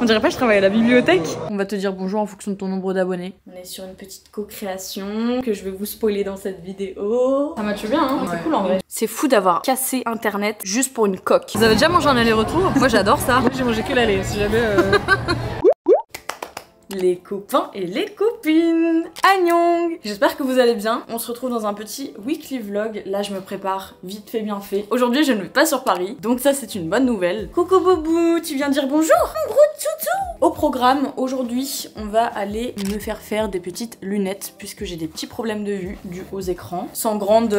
On dirait pas que je travaille à la bibliothèque. On va te dire bonjour en fonction de ton nombre d'abonnés. On est sur une petite co-création que je vais vous spoiler dans cette vidéo. Ça matche bien, hein, ouais. C'est cool en vrai. C'est fou d'avoir cassé internet juste pour une coque. Vous avez déjà mangé un aller-retour? Moi j'adore ça. Moi j'ai mangé que l'aller, si jamais... Les copains et les copines, Annyeong. J'espère que vous allez bien. On se retrouve dans un petit weekly vlog. Là je me prépare vite fait bien fait. Aujourd'hui je ne vais pas sur Paris, donc ça c'est une bonne nouvelle. Coucou Boubou, tu viens dire bonjour mon gros toutou. Au programme, aujourd'hui on va aller me faire des petites lunettes puisque j'ai des petits problèmes de vue dus aux écrans. Sans grande...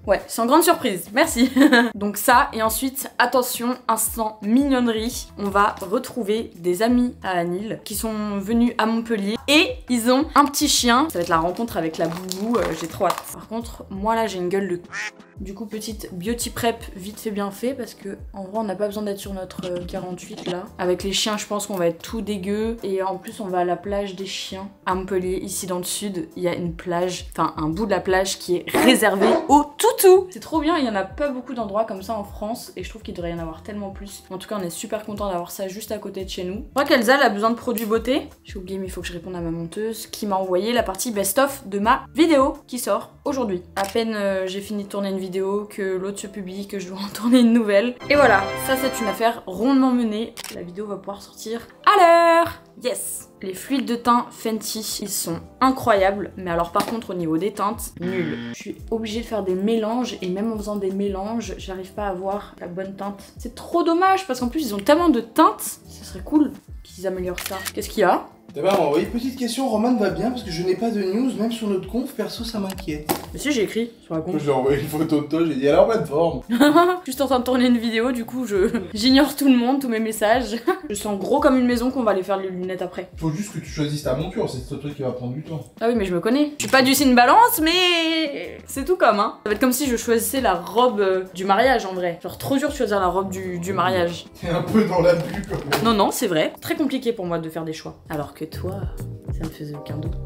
Ouais, sans grande surprise, merci. Donc ça, et ensuite, attention, instant mignonnerie, on va retrouver des amis à Anil qui sont venus à Montpellier et ils ont un petit chien. Ça va être la rencontre avec la boubou, j'ai trop hâte. Par contre, moi là j'ai une gueule de... Du coup, petite beauty prep vite fait bien fait parce que en vrai on n'a pas besoin d'être sur notre 48 là. Avec les chiens, je pense qu'on va être tout dégueu. Et en plus, on va à la plage des chiens à Montpellier. Ici dans le sud, il y a une plage, enfin un bout de la plage qui est réservé aux toutous. C'est trop bien, il y en a pas beaucoup d'endroits comme ça en France et je trouve qu'il devrait y en avoir tellement plus. En tout cas, on est super content d'avoir ça juste à côté de chez nous. Je crois qu'Elsa elle a besoin de produits beauté. J'ai oublié, mais il faut que je réponde à ma monteuse qui m'a envoyé la partie best-of de ma vidéo qui sort aujourd'hui. À peine j'ai fini de tourner une vidéo que l'autre se publie, que je dois en tourner une nouvelle. Et voilà, ça c'est une affaire rondement menée. La vidéo va pouvoir sortir à l'heure. Yes. Les fluides de teint Fenty, ils sont incroyables. Mais alors par contre au niveau des teintes, nul. Je suis obligée de faire des mélanges et même en faisant des mélanges, j'arrive pas à avoir la bonne teinte. C'est trop dommage parce qu'en plus ils ont tellement de teintes. Ce serait cool qu'ils améliorent ça. Qu'est-ce qu'il y a? D'abord, oui, petite question, Roman va bien parce que je n'ai pas de news, même sur notre conf, perso ça m'inquiète. Mais si j'ai écrit sur la conf. J'ai envoyé une photo de toi, j'ai dit alors plateforme. Juste en train de tourner une vidéo, du coup j'ignore tout le monde, tous mes messages. Je sens gros comme une maison qu'on va aller faire les lunettes après. Faut juste que tu choisisses ta monture, c'est ce truc qui va prendre du temps. Ah oui mais je me connais. Je suis pas du signe balance mais c'est tout comme hein. Ça va être comme si je choisissais la robe du mariage en vrai. Genre trop dur de choisir la robe du mariage. T'es un peu dans l'abus quand même. Non non c'est vrai. Très compliqué pour moi de faire des choix. Alors que toi... ça ne faisait aucun doute.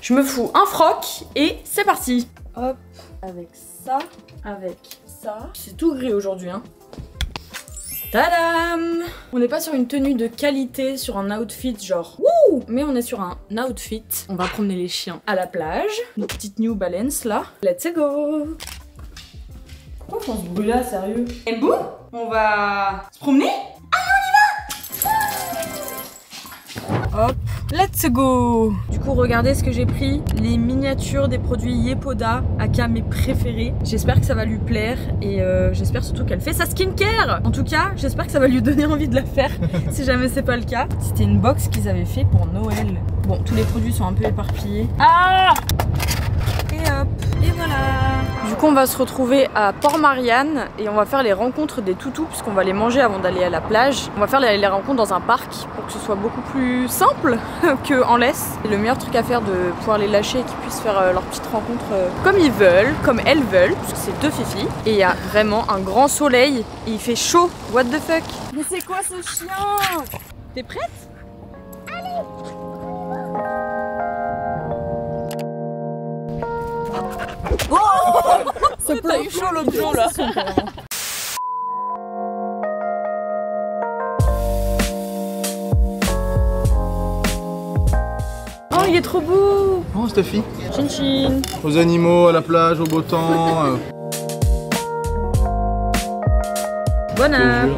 Je me fous un froc et c'est parti. Hop, avec ça, avec ça. C'est tout gris aujourd'hui, hein. Tadam! On n'est pas sur une tenue de qualité, sur un outfit genre wouh! Mais on est sur un outfit. On va promener les chiens à la plage. Nos petites New Balance là. Let's go! Pourquoi on se brûle là, sérieux? Et boum! On va se promener? Hop, let's go! Du coup, regardez ce que j'ai pris. Les miniatures des produits Yepoda, aka mes préférés. J'espère que ça va lui plaire et j'espère surtout qu'elle fait sa skincare. En tout cas, j'espère que ça va lui donner envie de la faire si jamais c'est pas le cas. C'était une box qu'ils avaient fait pour Noël. Bon, tous les produits sont un peu éparpillés. Ah! Et hop, et voilà. Du coup on va se retrouver à Port-Marianne et on va faire les rencontres des toutous puisqu'on va les manger avant d'aller à la plage. On va faire les rencontres dans un parc pour que ce soit beaucoup plus simple qu'en laisse. C'est le meilleur truc à faire de pouvoir les lâcher et qu'ils puissent faire leurs petites rencontres comme ils veulent, comme elles veulent, parce que c'est deux fifis. Et il y a vraiment un grand soleil et il fait chaud. What the fuck? Mais c'est quoi ce chien? T'es prête? Allez! Oh! T'as eu chaud l'autre jour là. Oh il est trop beau. Oh Stuffy. Chin chin. Aux animaux, à la plage, au beau temps. Bonne heure.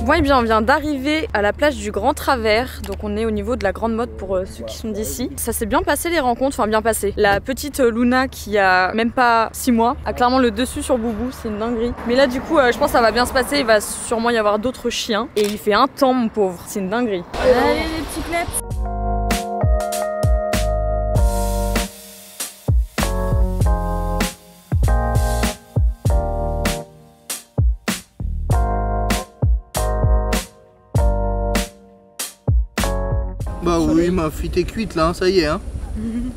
Bon et bien on vient d'arriver à la plage du Grand Travers, donc on est au niveau de la Grande Motte pour ceux qui sont d'ici. Ça s'est bien passé les rencontres, enfin bien passé. La petite Luna qui a même pas 6 mois a clairement le dessus sur Boubou, c'est une dinguerie. Mais là du coup je pense que ça va bien se passer, il va sûrement y avoir d'autres chiens. Et il fait un temps mon pauvre, c'est une dinguerie. Allez les petits kleps. Bah oui, ma fille t'es cuite là, ça y est hein.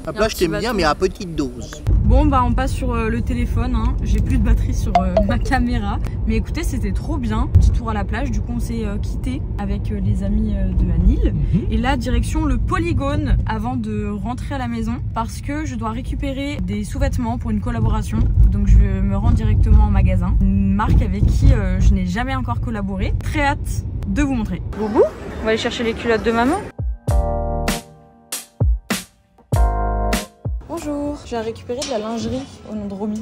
La plage t'aime bien mais à petite dose. Bon bah on passe sur le téléphone, hein. J'ai plus de batterie sur ma caméra. Mais écoutez, c'était trop bien. Petit tour à la plage, du coup on s'est quitté avec les amis de Anil. Et là direction le Polygone avant de rentrer à la maison parce que je dois récupérer des sous-vêtements pour une collaboration. Donc je me rends directement en magasin. Une marque avec qui je n'ai jamais encore collaboré. Très hâte de vous montrer. Boubou, on va aller chercher les culottes de maman. Bonjour, je viens récupérer de la lingerie au nom de Romy.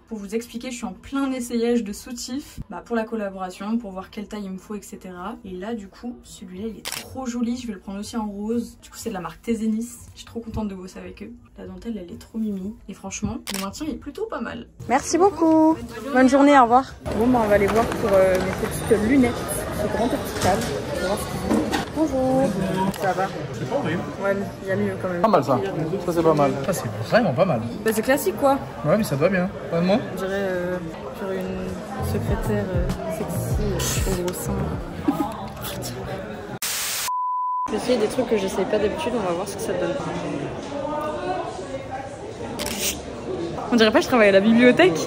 Pour vous expliquer, je suis en plein essayage de soutif pour la collaboration, pour voir quelle taille il me faut, etc. Et là, du coup, celui-là, il est trop joli. Je vais le prendre aussi en rose. Du coup, c'est de la marque Tezenis. Je suis trop contente de bosser avec eux. La dentelle, elle est trop mimi. Et franchement, le maintien est plutôt pas mal. Merci beaucoup. Bonne journée, au revoir. Bon, bah, on va aller voir pour mes petites lunettes. Ce grand optical. On va voir ce qu'ils ont. Bonjour. Ça va? C'est pas horrible. Ouais, il y a mieux quand même. Pas mal ça. Ça c'est pas mal. Ça c'est vraiment pas mal. Bah, c'est classique quoi. Ouais mais ça te va bien. Vraiment. On dirait une secrétaire sexy au gros sein. Je vais essayer des trucs que j'essaye pas d'habitude, on va voir ce que ça donne. On dirait pas que je travaille à la bibliothèque.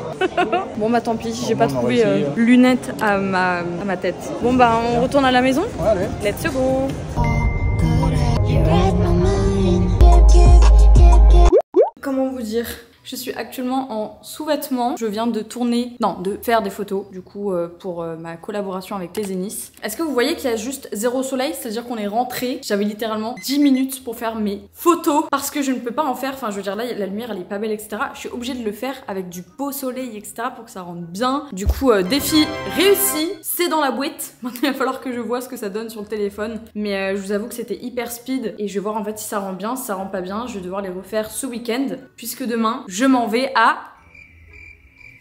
Bon bah tant pis, j'ai pas trouvé lunettes à ma tête. Bon bah on retourne à la maison. Ouais, allez. Let's go. Comment vous dire? Je suis actuellement en sous-vêtements. Je viens de faire des photos du coup pour ma collaboration avec Tezenis. Est-ce que vous voyez qu'il y a juste zéro soleil? C'est-à-dire qu'on est rentré. J'avais littéralement 10 minutes pour faire mes photos parce que je ne peux pas en faire. Enfin, je veux dire, là, la lumière, elle est pas belle, etc. Je suis obligée de le faire avec du beau soleil, etc. pour que ça rende bien. Du coup, défi réussi. C'est dans la boîte. Maintenant, il va falloir que je vois ce que ça donne sur le téléphone. Mais je vous avoue que c'était hyper speed et je vais voir en fait si ça rend bien, si ça rend pas bien. Je vais devoir les refaire ce week-end puisque demain, je m'en vais à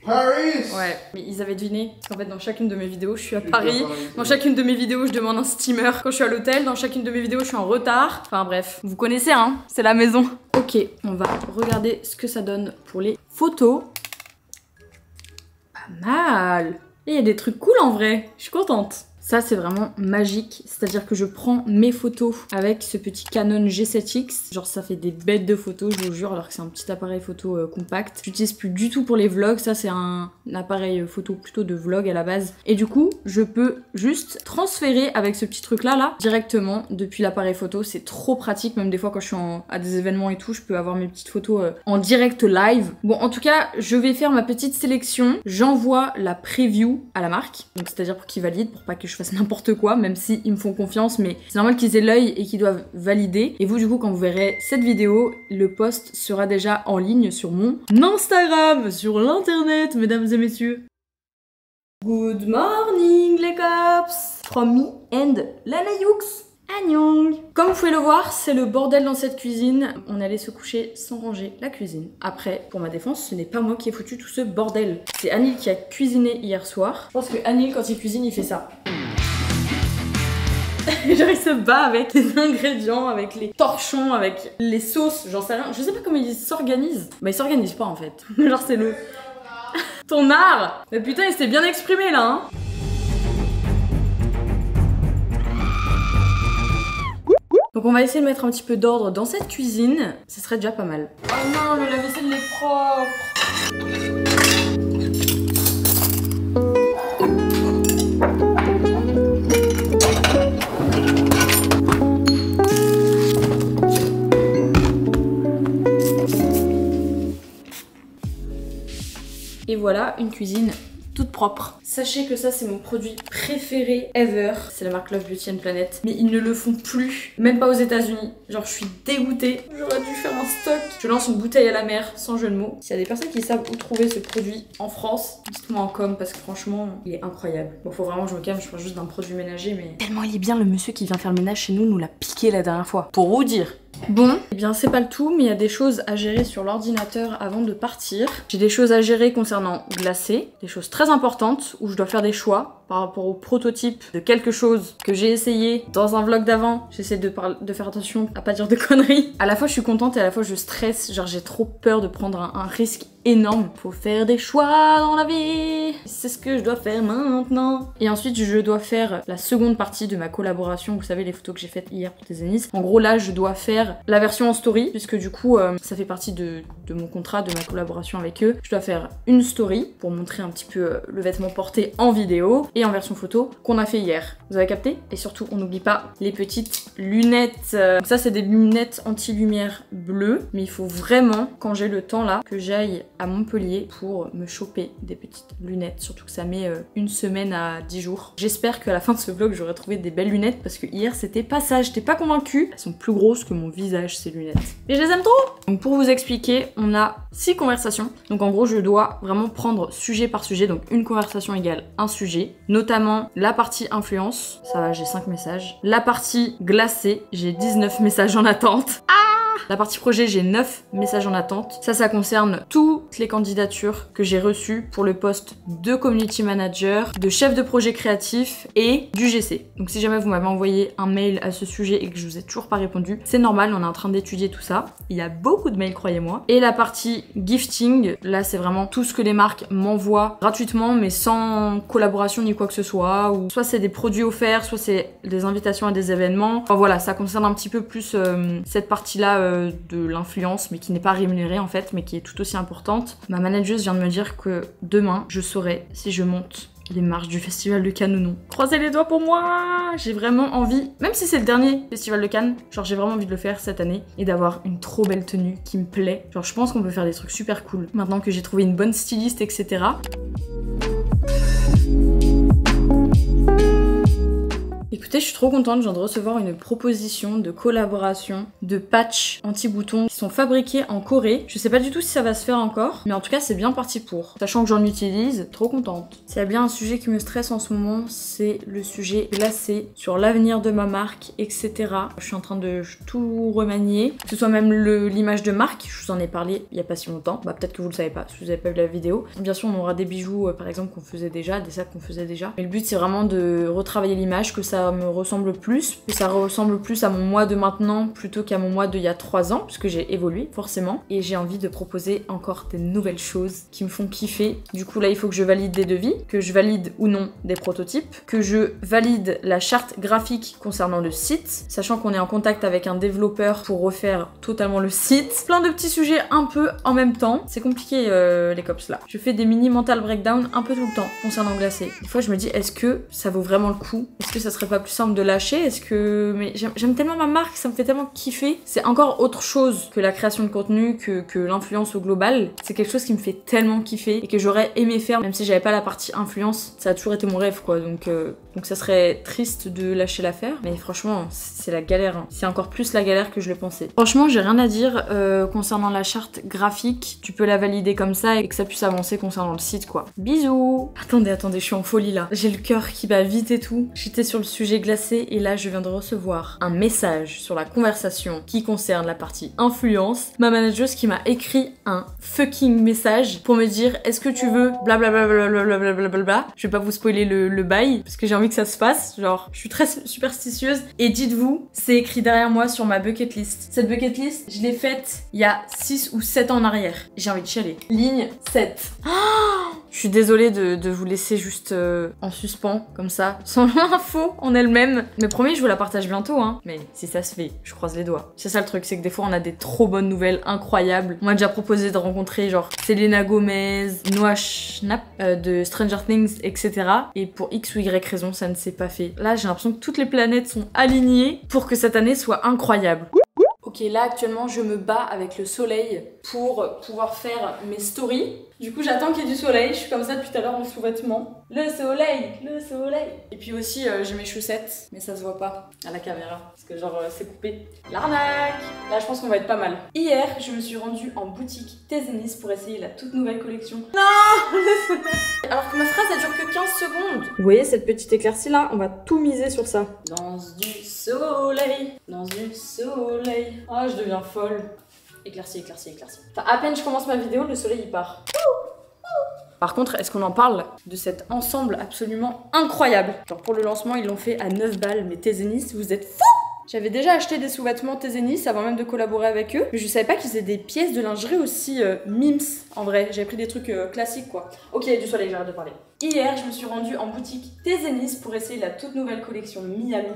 Paris. Ouais, mais ils avaient deviné. Parce qu'en fait, dans chacune de mes vidéos, je suis à Paris. Dans chacune de mes vidéos, je demande un steamer quand je suis à l'hôtel. Dans chacune de mes vidéos, je suis en retard. Enfin bref, vous connaissez, hein, c'est la maison. Ok, on va regarder ce que ça donne pour les photos. Pas mal. Et il y a des trucs cool en vrai. Je suis contente. Ça c'est vraiment magique, c'est-à-dire que je prends mes photos avec ce petit Canon G7X. Genre ça fait des bêtes de photos, je vous jure, alors que c'est un petit appareil photo compact. J'utilise plus du tout pour les vlogs, ça c'est un appareil photo plutôt de vlog à la base. Et du coup, je peux juste transférer avec ce petit truc là directement depuis l'appareil photo. C'est trop pratique, même des fois quand je suis à des événements et tout, je peux avoir mes petites photos en direct live. Bon, en tout cas, je vais faire ma petite sélection. J'envoie la preview à la marque, donc c'est-à-dire pour qu'ils valident, pour pas que je fasse n'importe quoi, même si ils me font confiance, mais c'est normal qu'ils aient l'œil et qu'ils doivent valider. Et vous du coup, quand vous verrez cette vidéo, le post sera déjà en ligne sur mon Instagram, sur l'internet, mesdames et messieurs. Good morning les cops, from me and Lana Yux. Annyeong. Comme vous pouvez le voir, c'est le bordel dans cette cuisine. On allait se coucher sans ranger la cuisine. Après, pour ma défense, ce n'est pas moi qui ai foutu tout ce bordel. C'est Anil qui a cuisiné hier soir. Je pense que Anil, quand il cuisine, il fait ça. Genre il se bat avec les ingrédients, avec les torchons, avec les sauces, j'en sais rien. Je sais pas comment ils s'organisent. Bah ils s'organisent pas en fait. Genre c'est le... Ton art. Mais putain il s'est bien exprimé là hein. Donc on va essayer de mettre un petit peu d'ordre dans cette cuisine. Ce serait déjà pas mal. Oh non, le lave-vaisselle est propre. Et voilà, une cuisine toute propre. Sachez que ça c'est mon produit préféré ever. C'est la marque Love Beauty and Planet. Mais ils ne le font plus, même pas aux États-Unis. Genre je suis dégoûtée. J'aurais dû faire un stock. Je lance une bouteille à la mer, sans jeu de mots. S'il y a des personnes qui savent où trouver ce produit en France, dites-moi en com parce que franchement, il est incroyable. Bon, faut vraiment que je me calme, je parle juste d'un produit ménager, mais tellement il est bien, le monsieur qui vient faire le ménage chez nous l'a piqué la dernière fois. Pour vous dire. Bon, eh bien c'est pas le tout, mais il y a des choses à gérer sur l'ordinateur avant de partir. J'ai des choses à gérer concernant Glacé, des choses très importantes où je dois faire des choix. par rapport au prototype de quelque chose que j'ai essayé dans un vlog d'avant. J'essaie de faire attention à pas dire de conneries. À la fois je suis contente et à la fois je stresse, genre j'ai trop peur de prendre un risque énorme. Faut faire des choix dans la vie. C'est ce que je dois faire maintenant. Et ensuite je dois faire la seconde partie de ma collaboration. Vous savez les photos que j'ai faites hier pour Tezenis. En gros là je dois faire la version en story puisque du coup ça fait partie de mon contrat, de ma collaboration avec eux. Je dois faire une story pour montrer un petit peu le vêtement porté en vidéo et en version photo qu'on a fait hier. Vous avez capté? Et surtout on n'oublie pas les petites lunettes. Donc ça c'est des lunettes anti-lumière bleues. Mais il faut vraiment quand j'ai le temps là que j'aille à Montpellier pour me choper des petites lunettes, surtout que ça met une semaine à 10 jours. J'espère qu'à la fin de ce vlog j'aurai trouvé des belles lunettes parce que hier c'était pas ça, j'étais pas convaincue. Elles sont plus grosses que mon visage ces lunettes. Et je les aime trop. Donc pour vous expliquer, on a 6 conversations. Donc en gros je dois vraiment prendre sujet par sujet, donc une conversation égale un sujet, notamment la partie influence, ça va j'ai 5 messages. La partie glacée, j'ai 19 messages en attente. La partie projet, j'ai 9 messages en attente. Ça concerne toutes les candidatures que j'ai reçues pour le poste de community manager, de chef de projet créatif et du GC. Donc si jamais vous m'avez envoyé un mail à ce sujet et que je vous ai toujours pas répondu, c'est normal, on est en train d'étudier tout ça. Il y a beaucoup de mails, croyez-moi. Et la partie gifting, là c'est vraiment tout ce que les marques m'envoient gratuitement mais sans collaboration ni quoi que ce soit. Ou soit c'est des produits offerts, soit c'est des invitations à des événements. Enfin voilà, ça concerne un petit peu plus cette partie-là de l'influence, mais qui n'est pas rémunérée en fait, mais qui est tout aussi importante. Ma manageuse vient de me dire que demain, je saurai si je monte les marches du Festival de Cannes ou non. Croisez les doigts pour moi! J'ai vraiment envie, même si c'est le dernier Festival de Cannes, genre j'ai vraiment envie de le faire cette année et d'avoir une trop belle tenue qui me plaît. Genre je pense qu'on peut faire des trucs super cool maintenant que j'ai trouvé une bonne styliste, etc. Écoutez, je suis trop contente, je viens de recevoir une proposition de collaboration de patchs anti-boutons qui sont fabriqués en Corée. Je sais pas du tout si ça va se faire encore, mais en tout cas c'est bien parti pour. Sachant que j'en utilise, trop contente. S'il y a bien un sujet qui me stresse en ce moment, c'est le sujet glacé sur l'avenir de ma marque, etc. Je suis en train de tout remanier, que ce soit même l'image de marque, je vous en ai parlé il y a pas si longtemps. Bah peut-être que vous le savez pas, si vous avez pas vu la vidéo. Bien sûr on aura des bijoux par exemple qu'on faisait déjà, des sacs qu'on faisait déjà. Mais le but c'est vraiment de retravailler l'image, que ça me ressemble plus, que ça ressemble plus à mon moi de maintenant plutôt qu'à mon moi d'il y a 3 ans, puisque j'ai évolué forcément, et j'ai envie de proposer encore des nouvelles choses qui me font kiffer. Du coup là il faut que je valide des devis, que je valide ou non des prototypes, que je valide la charte graphique concernant le site, sachant qu'on est en contact avec un développeur pour refaire totalement le site. Plein de petits sujets un peu en même temps. C'est compliqué les cops là. Je fais des mini mental breakdown un peu tout le temps concernant glacé. Des fois je me dis est-ce que ça vaut vraiment le coup? Est-ce que ça serait pas plus simple de lâcher? Est-ce que... Mais j'aime tellement ma marque, ça me fait tellement kiffer. C'est encore autre chose que la création de contenu, que l'influence au global. C'est quelque chose qui me fait tellement kiffer et que j'aurais aimé faire, même si j'avais pas la partie influence. Ça a toujours été mon rêve quoi, donc ça serait triste de lâcher l'affaire. Mais franchement, c'est la galère. Hein. C'est encore plus la galère que je le pensais. Franchement, j'ai rien à dire concernant la charte graphique. Tu peux la valider comme ça et que ça puisse avancer concernant le site quoi. Bisous! Attendez, je suis en folie là. J'ai le cœur qui bat vite et tout. J'étais sur le sujet glacé et là je viens de recevoir un message sur la conversation qui concerne la partie influence. Ma manageuse qui m'a écrit un fucking message pour me dire est-ce que tu veux blablabla. Je vais pas vous spoiler le bail parce que j'ai envie que ça se fasse. Genre, je suis très superstitieuse et dites-vous, c'est écrit derrière moi sur ma bucket list. Cette bucket list, je l'ai faite il y a 6 ou 7 ans en arrière. J'ai envie de chialer. Ligne 7. Je suis désolée de vous laisser juste en suspens comme ça, sans l'info en elle-même. Mais promis, je vous la partage bientôt, hein. Mais si ça se fait, je croise les doigts. C'est ça le truc, c'est que des fois on a des trop bonnes nouvelles incroyables. On m'a déjà proposé de rencontrer genre Selena Gomez, Noah Schnapp de Stranger Things, etc. Et pour X ou Y raison, ça ne s'est pas fait. Là, j'ai l'impression que toutes les planètes sont alignées pour que cette année soit incroyable. Ok, là actuellement je me bats avec le soleil pour pouvoir faire mes stories. Du coup j'attends qu'il y ait du soleil, je suis comme ça depuis tout à l'heure en sous-vêtements. Le soleil, le soleil. Et puis aussi j'ai mes chaussettes, mais ça se voit pas à la caméra, parce que genre c'est coupé. L'arnaque. Là je pense qu'on va être pas mal. Hier je me suis rendue en boutique Tezenis pour essayer la toute nouvelle collection. Non. Alors que ma phrase elle dure que 15 secondes. Vous voyez cette petite éclaircie là, on va tout miser sur ça. Dans du soleil, dans du soleil. Ah, je deviens folle. Éclaircie, éclaircie, éclaircie. Enfin, à peine je commence ma vidéo, le soleil il part. Par contre, est-ce qu'on en parle de cet ensemble absolument incroyable? Genre pour le lancement, ils l'ont fait à 9 balles, mais Tezenis, vous êtes fous! J'avais déjà acheté des sous-vêtements Tezenis avant même de collaborer avec eux, mais je savais pas qu'ils faisaient des pièces de lingerie aussi mimes, en vrai. J'avais pris des trucs classiques, quoi. Ok, du soleil, j'arrête de parler. Hier, je me suis rendue en boutique Tezenis pour essayer la toute nouvelle collection Miami.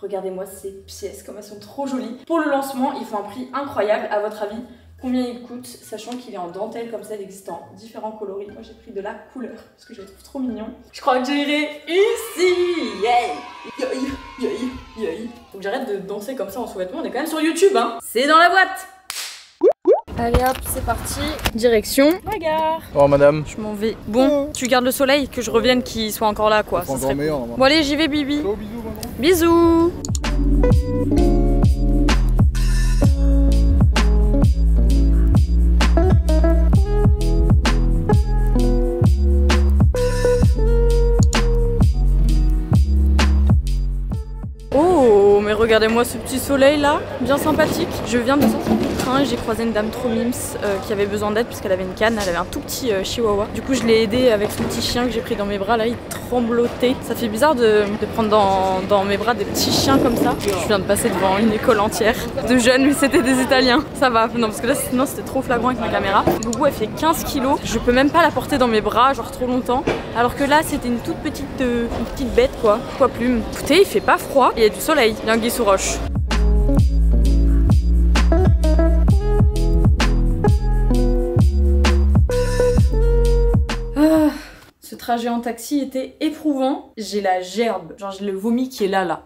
Regardez-moi ces pièces, comme elles sont trop jolies. Pour le lancement, il faut un prix incroyable. À votre avis, combien il coûte, sachant qu'il est en dentelle comme ça, il existe en différents coloris. Moi, j'ai pris de la couleur, parce que je les trouve trop mignons. Je crois que j'ai réussi. Yay! Yay! Faut que j'arrête de danser comme ça en sous-vêtements, on est quand même sur YouTube, hein. C'est dans la boîte. Allez hop, c'est parti. Direction la gare. Oh madame. Je m'en vais. Bon, tu gardes le soleil, que je revienne qu'il soit encore là, quoi. Ça serait meilleur, bon, allez, j'y vais, Bibi. Ciao, bisous, maman. Bisous. Oh, mais regardez-moi ce petit soleil là, bien sympathique. Je viens de sortir du train et j'ai croisé une dame trop mimes qui avait besoin d'aide puisqu'elle avait une canne, elle avait un tout petit chihuahua. Du coup je l'ai aidée avec son petit chien que j'ai pris dans mes bras là, il tremblotait. Ça fait bizarre de prendre dans mes bras des petits chiens comme ça. Je viens de passer devant une école entière de jeunes, mais c'était des Italiens. Ça va, non parce que là sinon c'était trop flagrant avec ma caméra. Gougou elle fait 15 kilos, je peux même pas la porter dans mes bras genre trop longtemps. Alors que là c'était une toute petite bête quoi, poids plume. Écoutez, il fait pas froid, il y a du soleil, il y a un sous roche. Ce trajet en taxi était éprouvant. J'ai la gerbe, genre j'ai le vomi qui est là.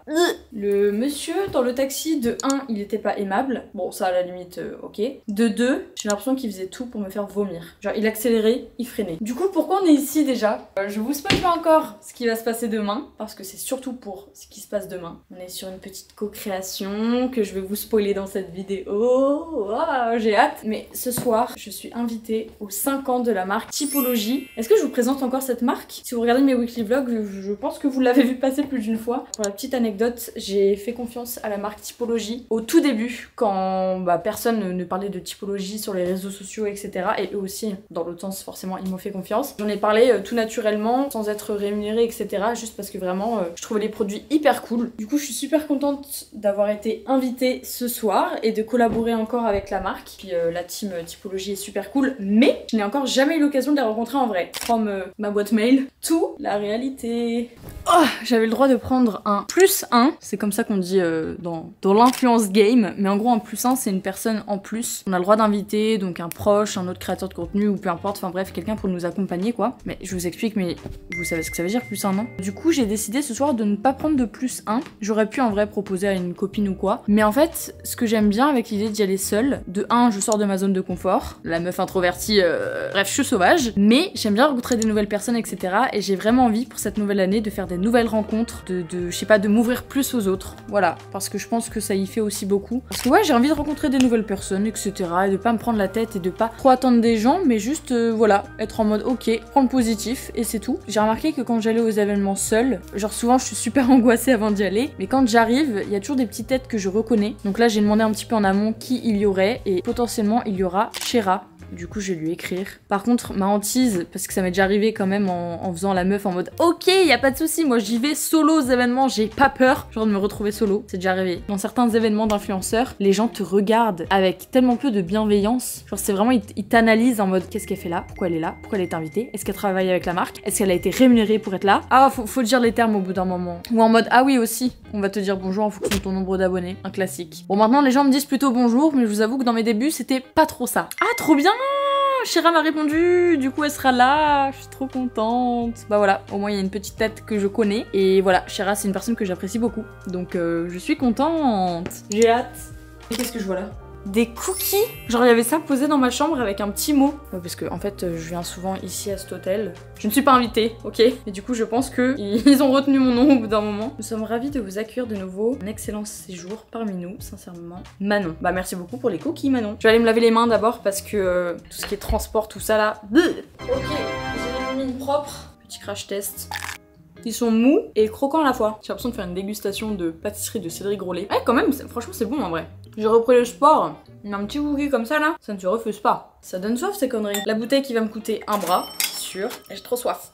Le monsieur dans le taxi, de 1, il était pas aimable. Bon, ça à la limite, ok. De 2, j'ai l'impression qu'il faisait tout pour me faire vomir. Genre il accélérait, il freinait. Du coup, pourquoi on est ici déjà? Je vous spoil pas encore ce qui va se passer demain, parce que c'est surtout pour ce qui se passe demain. On est sur une petite co-création que je vais vous spoiler dans cette vidéo. Wow, j'ai hâte. Mais ce soir, je suis invitée aux 5 ans de la marque Typologie. Est-ce que je vous présente encore cette marque? Si vous regardez mes weekly vlogs, je pense que vous l'avez vu passer plus d'une fois. Pour la petite anecdote, j'ai fait confiance à la marque Typologie au tout début, quand personne ne parlait de typologie sur les réseaux sociaux, etc. Et eux aussi, dans l'autre sens, forcément, ils m'ont fait confiance. J'en ai parlé tout naturellement, sans être rémunérée, etc. Juste parce que vraiment, je trouvais les produits hyper cool. Du coup, je suis super contente d'avoir été invitée ce soir et de collaborer encore avec la marque. Puis la team Typologie est super cool, mais je n'ai encore jamais eu l'occasion de les rencontrer en vrai. From ma boîte mail, tout la réalité. Oh, j'avais le droit de prendre un +1, c'est comme ça qu'on dit dans l'influence game, mais en gros un +1 c'est une personne en plus. On a le droit d'inviter donc un proche, un autre créateur de contenu ou peu importe, enfin bref, quelqu'un pour nous accompagner quoi. Mais je vous explique, mais vous savez ce que ça veut dire +1 non? Du coup j'ai décidé ce soir de ne pas prendre de +1. J'aurais pu en vrai proposer à une copine ou quoi, mais en fait ce que j'aime bien avec l'idée d'y aller seule, de 1 je sors de ma zone de confort, la meuf introvertie, bref je suis sauvage, mais j'aime bien rencontrer des nouvelles personnes etc. Et j'ai vraiment envie pour cette nouvelle année de faire des nouvelles rencontres, je sais pas, de m'ouvrir plus aux autres, voilà, parce que je pense que ça y fait aussi beaucoup. Parce que ouais, j'ai envie de rencontrer des nouvelles personnes, etc. et de pas me prendre la tête et de pas trop attendre des gens, mais juste, voilà, être en mode ok, prendre le positif et c'est tout. J'ai remarqué que quand j'allais aux événements seule, genre souvent je suis super angoissée avant d'y aller, mais quand j'arrive, il y a toujours des petites têtes que je reconnais. Donc là, j'ai demandé un petit peu en amont qui il y aurait et potentiellement il y aura Shera. Du coup, je vais lui écrire. Par contre, ma hantise, parce que ça m'est déjà arrivé quand même en faisant la meuf en mode ok, y a pas de souci, moi j'y vais solo aux événements, j'ai pas peur, genre de me retrouver solo. C'est déjà arrivé. Dans certains événements d'influenceurs, les gens te regardent avec tellement peu de bienveillance. Genre, c'est vraiment, ils t'analysent en mode qu'est-ce qu'elle fait là, pourquoi elle est là, pourquoi elle est invitée, est-ce qu'elle travaille avec la marque, est-ce qu'elle a été rémunérée pour être là. Ah, faut dire les termes au bout d'un moment. Ou en mode ah oui aussi, on va te dire bonjour en fonction de ton nombre d'abonnés. Un classique. Bon, maintenant les gens me disent plutôt bonjour, mais je vous avoue que dans mes débuts, c'était pas trop ça. Ah, trop bien! Shera m'a répondu, du coup elle sera là, je suis trop contente. Bah voilà, au moins il y a une petite tête que je connais. Et voilà, Shera c'est une personne que j'apprécie beaucoup. Donc je suis contente. J'ai hâte. Et qu'est-ce que je vois là? Des cookies. Genre il y avait ça posé dans ma chambre avec un petit mot. Ouais, parce que en fait je viens souvent ici à cet hôtel. Je ne suis pas invitée, ok? Et du coup je pense que ils ont retenu mon nom au bout d'un moment. Nous sommes ravis de vous accueillir de nouveau. Un excellent séjour parmi nous, sincèrement. Manon. Bah merci beaucoup pour les cookies Manon. Je vais aller me laver les mains d'abord parce que tout ce qui est transport, tout ça là. Ok, j'ai les mines propres. Petit crash test. Ils sont mous et croquants à la fois. J'ai l'impression de faire une dégustation de pâtisserie de Cédric Grolet. Ouais quand même, franchement c'est bon en vrai. J'ai repris le sport, un petit cookie comme ça là, ça ne se refuse pas. Ça donne soif ces conneries. La bouteille qui va me coûter un bras, sûr. J'ai trop soif.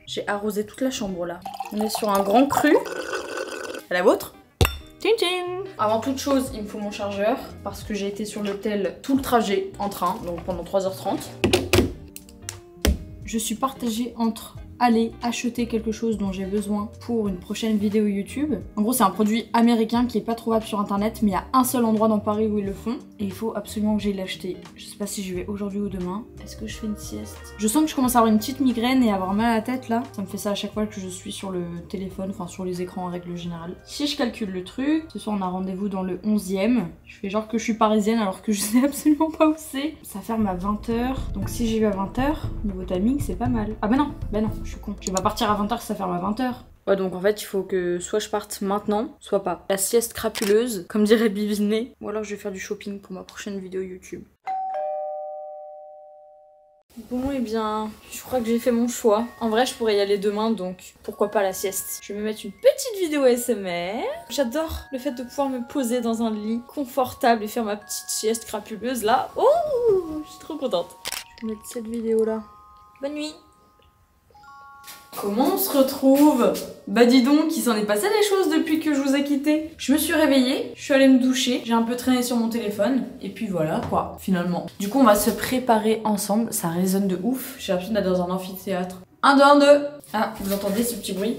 J'ai arrosé toute la chambre là. On est sur un grand cru. À la vôtre? Tchin tchin. Avant toute chose, il me faut mon chargeur parce que j'ai été sur l'hôtel tout le trajet en train, donc pendant 3h30. Je suis partagée entre aller acheter quelque chose dont j'ai besoin pour une prochaine vidéo YouTube. En gros, c'est un produit américain qui est pas trouvable sur internet, mais il y a un seul endroit dans Paris où ils le font et il faut absolument que j'aille l'acheter. Je sais pas si je vais aujourd'hui ou demain. Est-ce que je fais une sieste? Je sens que je commence à avoir une petite migraine et à avoir mal à la tête là. Ça me fait ça à chaque fois que je suis sur le téléphone, enfin sur les écrans en règle générale. Si je calcule le truc, ce soir on a rendez-vous dans le 11e. Je fais genre que je suis parisienne alors que je sais absolument pas où c'est. Ça ferme à 20h, donc si j'y vais à 20h, niveau timing c'est pas mal. Ah bah non, je suis con. Je vais pas partir à 20h si ça ferme à 20h. Ouais, donc en fait il faut que soit je parte maintenant, soit pas. La sieste crapuleuse, comme dirait Bibiné, ou alors je vais faire du shopping pour ma prochaine vidéo YouTube. Bon et bien, je crois que j'ai fait mon choix. En vrai je pourrais y aller demain, donc pourquoi pas la sieste. Je vais me mettre une petite vidéo ASMR. J'adore le fait de pouvoir me poser dans un lit confortable et faire ma petite sieste crapuleuse là. Oh, je suis trop contente. Je vais mettre cette vidéo là. Bonne nuit. Comment on se retrouve? Bah dis donc, il s'en est passé des choses depuis que je vous ai quitté. Je me suis réveillée, je suis allée me doucher, j'ai un peu traîné sur mon téléphone, et puis voilà quoi, finalement. Du coup on va se préparer ensemble, ça résonne de ouf, j'ai l'impression d'être dans un amphithéâtre. 1, 2, 1, 2. Ah, vous entendez ce petit bruit?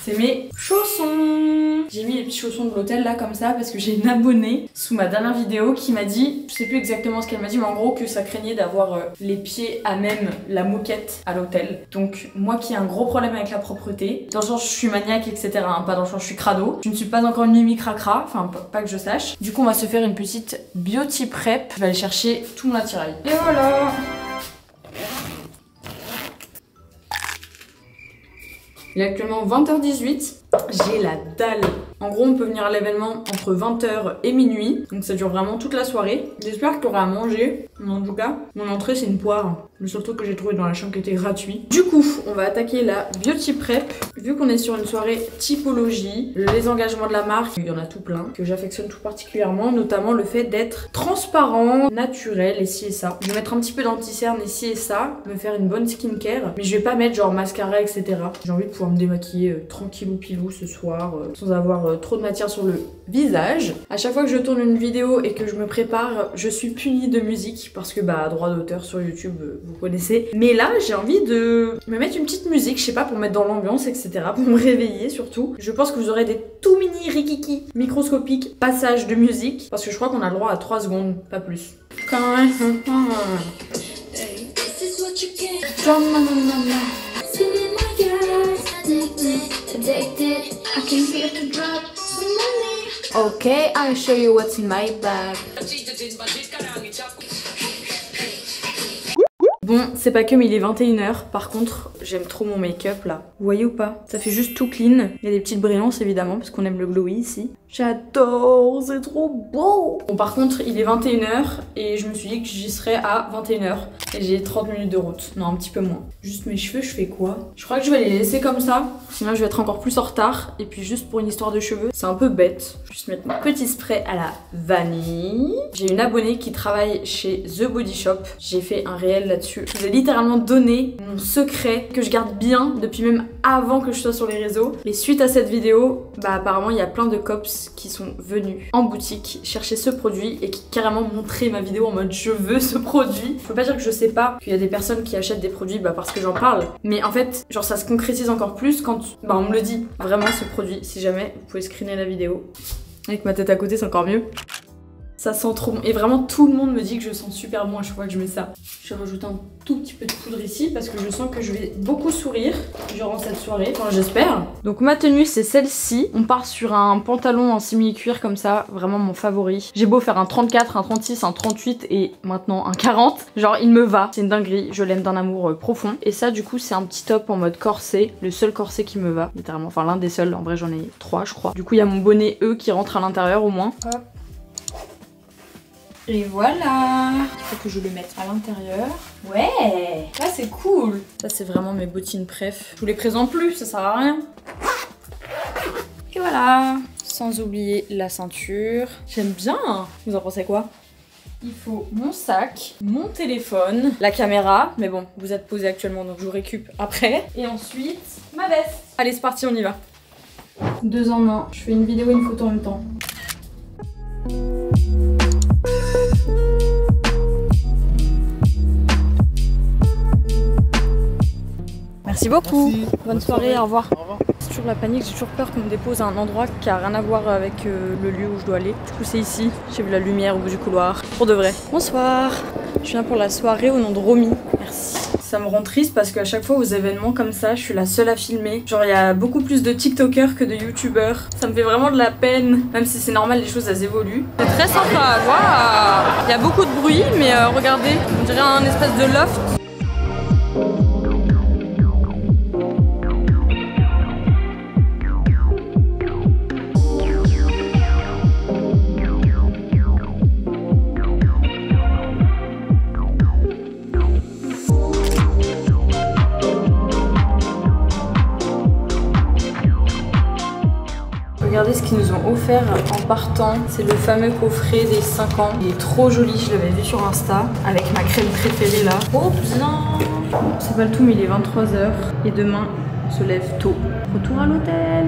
C'est mes chaussons. J'ai mis les petits chaussons de l'hôtel là comme ça parce que j'ai une abonnée sous ma dernière vidéo qui m'a dit, je sais plus exactement ce qu'elle m'a dit, mais en gros que ça craignait d'avoir les pieds à même la moquette à l'hôtel. Donc moi qui ai un gros problème avec la propreté, dans le sens je suis maniaque etc, hein, pas dans le sens je suis crado, je ne suis pas encore une mimi cracra, enfin pas que je sache. Du coup on va se faire une petite beauty prep, je vais aller chercher tout mon attirail. Et voilà. Il est actuellement 20h18, j'ai la dalle. En gros, on peut venir à l'événement entre 20h et minuit, donc ça dure vraiment toute la soirée. J'espère qu'il y aura à manger, mais en tout cas, mon entrée c'est une poire. Le seul truc que j'ai trouvé dans la chambre qui était gratuit. Du coup, on va attaquer la beauty prep. Vu qu'on est sur une soirée typologie, les engagements de la marque, il y en a tout plein, que j'affectionne tout particulièrement, notamment le fait d'être transparent, naturel et ci et ça. Je vais mettre un petit peu d'anti-cerne et ci et ça, me faire une bonne skincare, mais je vais pas mettre genre mascara etc. J'ai envie de pouvoir me démaquiller tranquillou pilou ce soir, sans avoir trop de matière sur le visage. À chaque fois que je tourne une vidéo et que je me prépare, je suis punie de musique, parce que bah droit d'auteur sur YouTube, vous connaissez. Mais là, j'ai envie de me mettre une petite musique, je sais pas, pour mettre dans l'ambiance, etc. Pour me réveiller surtout. Je pense que vous aurez des tout mini rikiki microscopiques passages de musique, parce que je crois qu'on a le droit à 3 secondes, pas plus. Quand même. Ok, I'll show you what's in my bag. Bon, c'est pas que mais il est 21h. Par contre, j'aime trop mon make-up là. Vous voyez ou pas? Ça fait juste tout clean. Il y a des petites brillances évidemment parce qu'on aime le glowy ici. J'adore, c'est trop beau. Bon par contre, il est 21h et je me suis dit que j'y serais à 21h. Et j'ai 30 minutes de route. Non, un petit peu moins. Juste mes cheveux, je fais quoi? Je crois que je vais les laisser comme ça. Sinon je vais être encore plus en retard. Et puis juste pour une histoire de cheveux, c'est un peu bête. Je vais juste mettre mon petit spray à la vanille. J'ai une abonnée qui travaille chez The Body Shop. J'ai fait un réel là-dessus. Je vous ai littéralement donné mon secret que je garde bien depuis même avant que je sois sur les réseaux. Et suite à cette vidéo, bah apparemment il y a plein de cops qui sont venus en boutique chercher ce produit et qui carrément montraient ma vidéo en mode je veux ce produit. Je peux pas dire que je sais pas qu'il y a des personnes qui achètent des produits bah parce que j'en parle. Mais en fait, genre ça se concrétise encore plus quand bah on me le dit. Vraiment ce produit, si jamais vous pouvez screener la vidéo. Avec ma tête à côté c'est encore mieux. Ça sent trop bon. Et vraiment tout le monde me dit que je sens super bon à chaque fois que je mets ça. Je vais rajouter un tout petit peu de poudre ici parce que je sens que je vais beaucoup sourire durant cette soirée. Enfin j'espère. Donc ma tenue c'est celle-ci. On part sur un pantalon en simili-cuir comme ça. Vraiment mon favori. J'ai beau faire un 34, un 36, un 38 et maintenant un 40. Genre il me va. C'est une dinguerie. Je l'aime d'un amour profond. Et ça du coup c'est un petit top en mode corset. Le seul corset qui me va. Littéralement. Enfin l'un des seuls. En vrai j'en ai 3 je crois. Du coup il y a mon bonnet E qui rentre à l'intérieur au moins. Hop. Et voilà. Il faut que je le mette à l'intérieur. Ouais. Ça c'est cool. Ça c'est vraiment mes bottines préf. Je vous les présente plus, ça sert à rien. Et voilà. Sans oublier la ceinture. J'aime bien. Vous en pensez quoi? Il faut mon sac, mon téléphone, la caméra, mais bon, vous êtes posé actuellement donc je vous récup après. Et ensuite, ma veste. Allez, c'est parti, on y va. 2 en 1, je fais une vidéo et une photo en même temps. Merci beaucoup. Merci. Bonne soirée, au revoir. Au revoir. C'est toujours la panique, j'ai toujours peur qu'on me dépose à un endroit qui a rien à voir avec le lieu où je dois aller. Du coup c'est ici, j'ai vu la lumière au bout du couloir. Pour de vrai. Bonsoir. Je viens pour la soirée au nom de Romy. Merci. Ça me rend triste parce qu'à chaque fois aux événements comme ça, je suis la seule à filmer. Genre il y a beaucoup plus de TikTokers que de YouTubers. Ça me fait vraiment de la peine, même si c'est normal, les choses elles évoluent. C'est très sympa, waouh. Il y a beaucoup de bruit, mais regardez, on dirait un espèce de loft. Regardez ce qu'ils nous ont offert en partant. C'est le fameux coffret des 5 ans. Il est trop joli, je l'avais vu sur Insta. Avec ma crème préférée là. Oh putain. Bon, c'est pas le tout mais il est 23 h. Et demain, on se lève tôt. Retour à l'hôtel.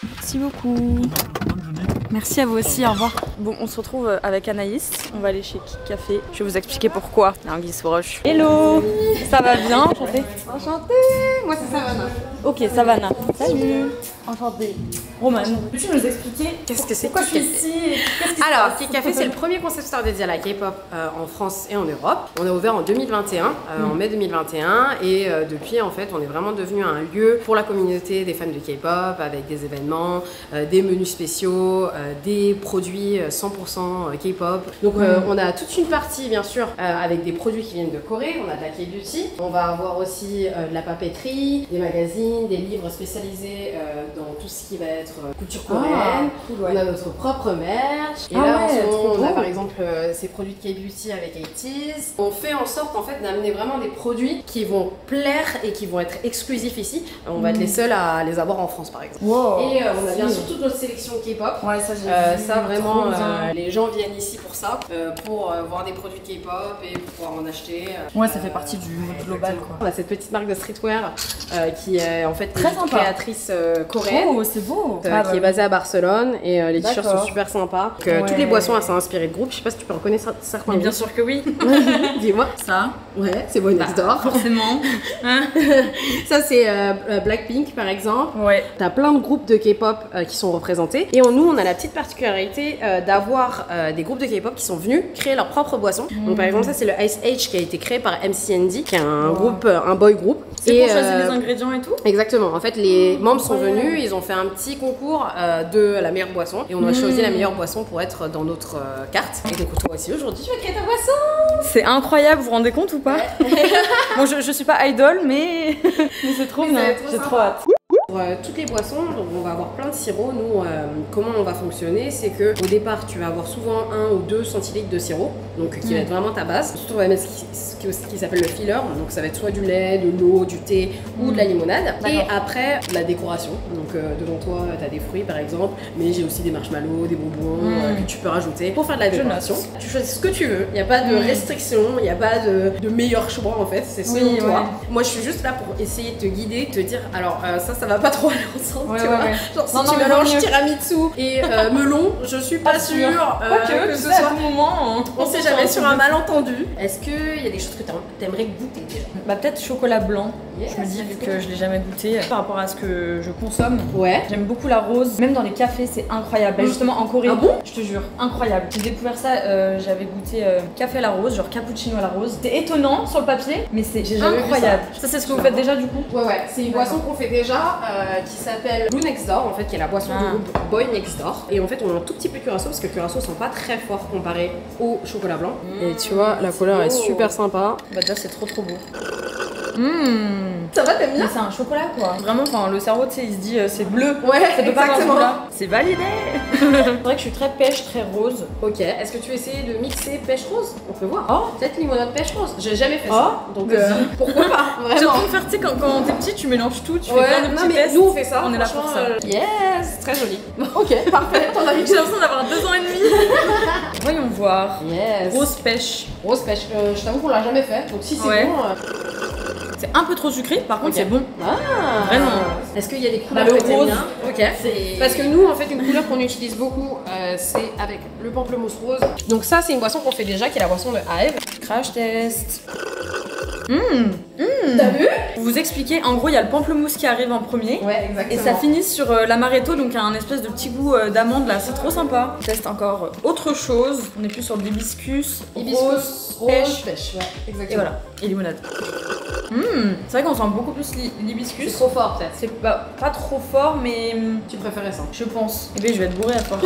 Merci beaucoup. Merci à vous aussi, au revoir. Bon, on se retrouve avec Anaïs. On va aller chez Kik Café. Je vais vous expliquer pourquoi. Il y a un Guy Roche. Hello. Ça va bien? Enchantée. Enchantée. Moi c'est Savannah. Ok, Savannah. Salut. Enchantée. Romane. Peux-tu nous expliquer Qu'est-ce que c'est pourquoi je suis Kik Café? ici? Qu'est-ce qui se Alors, passe? Kik Café, c'est le premier concept store dédié à la K-pop en France et en Europe. On a ouvert en 2021, en mai 2021, et depuis, en fait, on est vraiment devenu un lieu pour la communauté des fans de K-pop, avec des événements, des menus spéciaux, des produits 100% K-pop. Donc, on a toute une partie, bien sûr, avec des produits qui viennent de Corée. On a de la K-beauty. On va avoir aussi de la papeterie, des magazines, des livres spécialisés dans tout ce qui va être culture coréenne. Cool, ouais. On a notre propre merch. Et Ah là, en ouais, ce moment, trop on a beau. par exemple ces produits de K-beauty avec 80s. On fait en sorte en fait d'amener vraiment des produits qui vont plaire et qui vont être exclusifs ici. On va être les seuls à les avoir en France par exemple. Wow. Et on a bien sûr toute notre sélection K-pop. Ouais, ça j'ai vu. Ça vraiment, Trop bien. les gens viennent ici pour ça, pour voir des produits K-pop et pouvoir en acheter. Ouais, ça fait partie du mode global quoi. On a cette petite marque de streetwear qui est en fait Très une sympa. créatrice coréenne. Oh, c'est beau. Qui est basée à Barcelone et les t-shirts D'accord. sont super sympas. Donc, Ouais. toutes les boissons elles sont inspirées de groupes. Je sais pas si tu peux reconnaître certains Mais bien groupes. sûr que oui. Dis-moi. Ça, Ouais, c'est Boy Next Door. forcément. Hein? Ça c'est Blackpink par exemple. Ouais. T'as plein de groupes de K-pop qui sont représentés. Et nous on a la petite particularité d'avoir des groupes de K-pop qui sont venus créer leur propre boisson. Donc par exemple ça c'est le Ice Age qui a été créé par MCND qui est un groupe, un boy group. C'est Et, pour choisir les ingrédients et tout? Exactement, en fait les membres sont venus, ils ont fait un petit concours de la meilleure boisson et on a choisi la meilleure boisson pour être dans notre carte. Et donc toi aussi aujourd'hui tu vas créer ta boisson. C'est incroyable, vous vous rendez compte ou pas? Bon, je suis pas idol, mais c'est trop Mais ça bien. va être trop J'ai sympa. trop hâte. Pour toutes les boissons, donc on va avoir plein de sirops. Nous, comment on va fonctionner, c'est que au départ, tu vas avoir souvent 1 ou 2 centilitres de sirop, donc qui va être vraiment ta base. Ensuite, on va mettre ce qui s'appelle le filler, donc ça va être soit du lait, de l'eau, du thé ou de la limonade. Et après, la décoration. Donc devant toi, tu as des fruits par exemple, mais j'ai aussi des marshmallows, des bonbons que tu peux rajouter pour faire de la décoration. Tu choisis ce que tu veux, il n'y a pas de restriction, il n'y a pas de meilleur choix en fait, c'est selon toi. ouais. Moi, je suis juste là pour essayer de te guider, te dire alors ça va pas trop aller ensemble, Ouais, tu ouais, vois. ouais. Genre si Non, non, tu mais mélanges vaut mieux. tiramisu et melon, je suis pas sûre que ce soit. moment. On sait jamais sur un malentendu. Est-ce qu'il y a des choses que t'aimerais goûter déjà? Bah, peut-être chocolat blanc. Yes, Je me dis, vu let's que go. je l'ai jamais goûté, par rapport à ce que je consomme. Ouais. J'aime beaucoup la rose, même dans les cafés, c'est incroyable. Bah, justement en Corée, Ah bon? je te jure, incroyable. J'ai découvert ça, j'avais goûté café à la rose, genre cappuccino à la rose. C'est étonnant sur le papier, mais c'est J'ai jamais vu incroyable. Ça, c'est ce que vous faites déjà du coup? Ouais, c'est une boisson qu'on fait déjà qui s'appelle Blue Next Door, en fait, qui est la boisson du groupe Boy Next Door. Et en fait, on a un tout petit peu de curaçao parce que le curaçao sont pas très forts comparé au chocolat blanc. Et tu vois, la couleur est super sympa. Bah, déjà, c'est trop beau. Ça va, t'aimes bien? C'est un chocolat quoi. Vraiment, enfin, le cerveau, tu sais, il se dit c'est bleu. Ouais, Ça peut pas avoir ce exactement. goût-là. C'est validé. C'est vrai que je suis très pêche, très rose. Ok, est-ce que tu veux essayer de mixer pêche rose? On peut voir. Oh. Peut-être limonade pêche rose. J'ai jamais fait Oh. ça. Donc pourquoi pas? J'ai Vraiment. envie de faire, tu sais, quand t'es petit, tu mélanges tout, tu fais Ouais, plein de non petits mais tests. nous on fait ça. On est là pour franchement, ça. Yes, très joli. Ok, parfait. Ton avis? J'ai l'impression d'avoir 2 ans et demi. Voyons voir. Yes. Rose pêche. Rose pêche. Je t'avoue qu'on l'a jamais fait. Donc si c'est Ouais. bon. C'est un peu trop sucré, par contre Ok. c'est bon. Ah. Vraiment. Est-ce qu'il y a des couleurs Le que t'aimes rose. bien? Ok. Parce que nous, en fait, une couleur qu'on utilise beaucoup, c'est avec le pamplemousse rose. Donc ça, c'est une boisson qu'on fait déjà, qui est la boisson de Hive. Crash test. T'as vu? Pour vous expliquer, en gros, il y a le pamplemousse qui arrive en premier. Ouais, Et exactement. ça finit sur l'amaretto, donc un espèce de petit goût d'amande là, c'est trop sympa. On teste encore autre chose. On est plus sur de l'hibiscus, Hibiscus, rose, pêche. pêche. Ouais, exactement. Et voilà, et limonade. C'est vrai qu'on sent beaucoup plus C'est l'hibiscus. trop fort, peut-être. C'est pas trop fort, mais Tu préférais ça? je pense. Et bien, je vais être bourrée à force.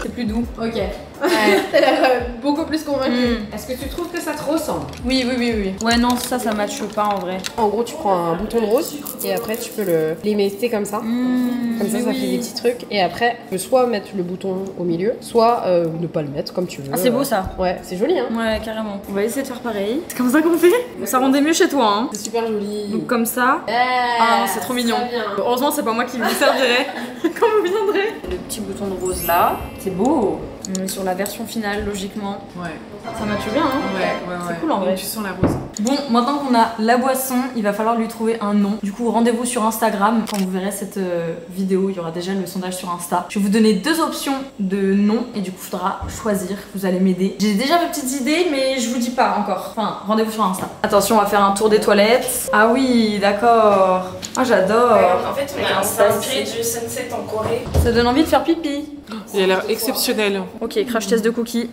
C'est plus doux. Ok. Ouais. T'as l'air beaucoup plus convaincu. Est-ce que tu trouves que ça te ressemble? Oui. Ouais, non, ça matche pas en vrai. En gros, tu prends un bouton de rose et après tu peux l'émietter comme ça. Comme ça, ça fait des petits trucs. Et après, tu peux soit mettre le bouton au milieu, soit ne pas le mettre comme tu veux. Ah, c'est beau ça. Ouais, c'est joli, hein. Ouais, carrément. On va essayer de faire pareil. C'est comme ça qu'on fait. Ça rendait mieux chez toi, hein. C'est super joli. Donc comme ça. Ah non, c'est trop mignon. Heureusement, c'est pas moi qui vous servirai quand vous viendrez. Le petit bouton de rose là, c'est beau. On est sur la version finale, logiquement. Ouais, Ça matche bien, hein. ouais. C'est cool en vrai. Donc, tu sens la rose. Bon, maintenant qu'on a la boisson, il va falloir lui trouver un nom. Du coup, rendez-vous sur Instagram. Quand vous verrez cette vidéo, il y aura déjà le sondage sur Insta. Je vais vous donner 2 options de nom et du coup, il faudra choisir. Vous allez m'aider. J'ai déjà mes petites idées, mais je vous dis pas encore. Enfin, rendez-vous sur Insta. Attention, on va faire un tour des toilettes. Ah oui, d'accord. Ah, j'adore. En fait, on s'est inspiré du sunset en Corée. Ça donne envie de faire pipi. Il a l'air exceptionnel. Ok, crash test de cookies.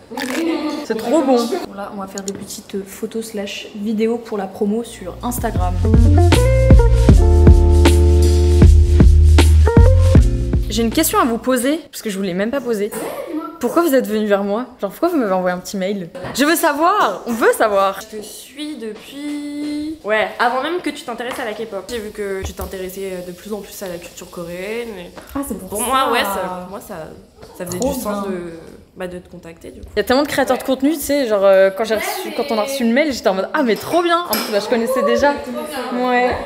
C'est trop bon. Là, on va faire des petites photos / vidéos pour la promo sur Instagram. J'ai une question à vous poser, parce que je vous l'ai même pas posée. Pourquoi vous êtes venu vers moi? Genre, pourquoi vous m'avez envoyé un petit mail? Je veux savoir. On veut savoir. Je te suis depuis... Ouais, avant même que tu t'intéresses à la K-pop. J'ai vu que tu t'intéressais de plus en plus à la culture coréenne. Et... Ah, c'est pour Pour ça. moi, ouais, ça faisait Trop du sens bien. de te contacter du coup. Il y a tellement de créateurs de contenu, tu sais, genre quand on a reçu le mail, j'étais en mode ah mais trop bien. En plus, bah, je connaissais déjà. Ouais.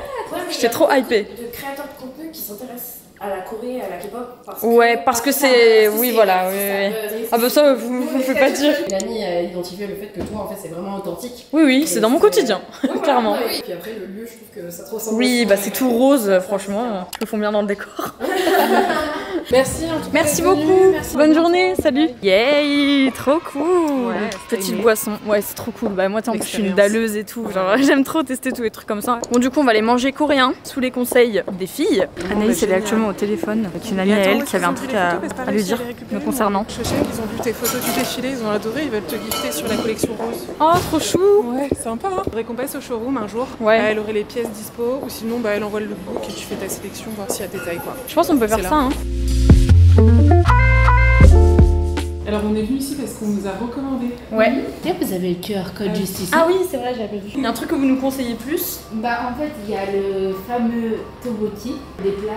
J'étais trop hypée. De créateurs de contenu qui s'intéressent à la Corée, à la K-pop. Ouais, parce que c'est... Oui, voilà, oui, oui. Ah bah ça, vous me faites pas dire. Mélanie a identifié le fait que toi, en fait, c'est vraiment authentique. Oui, oui, c'est dans mon quotidien, clairement. Et puis après, le lieu, je trouve que ça te ressemble. Oui, aussi. bah c'est tout rose, franchement. Ils le font bien dans le décor. Merci, en tout cas. Merci d'être beaucoup. venue. Merci. Bonne journée, salut. Yay, trop cool. Ouais, Petite boisson. Ouais, c'est trop cool. Bah moi, en plus, je suis une dalleuse et tout. Genre, j'aime trop tester tous les trucs comme ça. Bon, du coup, on va aller manger coréen sous les conseils des filles. Anaïs, elle est actuellement au téléphone avec une amie à elle qui avait un truc à lui dire me concernant. Chouchen, ils ont vu tes photos du défilé, ils ont adoré, ils veulent te gifter sur la collection rose. Oh, trop chou. Ouais, sympa hein. Faudrait qu'on passe au showroom un jour. Ouais. Elle aurait les pièces dispo, ou sinon bah, elle envoie le lookbook et tu fais ta sélection, voir s'il y a tes tailles quoi. Je pense qu'on peut faire C'est ça. là. Hein. Alors on est venu ici parce qu'on nous a recommandé. Ouais. Vous avez le QR code juste ici. Ah oui, c'est vrai, j'avais vu. Il y a un truc que vous nous conseillez plus? Bah en fait il y a le fameux tteokbokki, des plats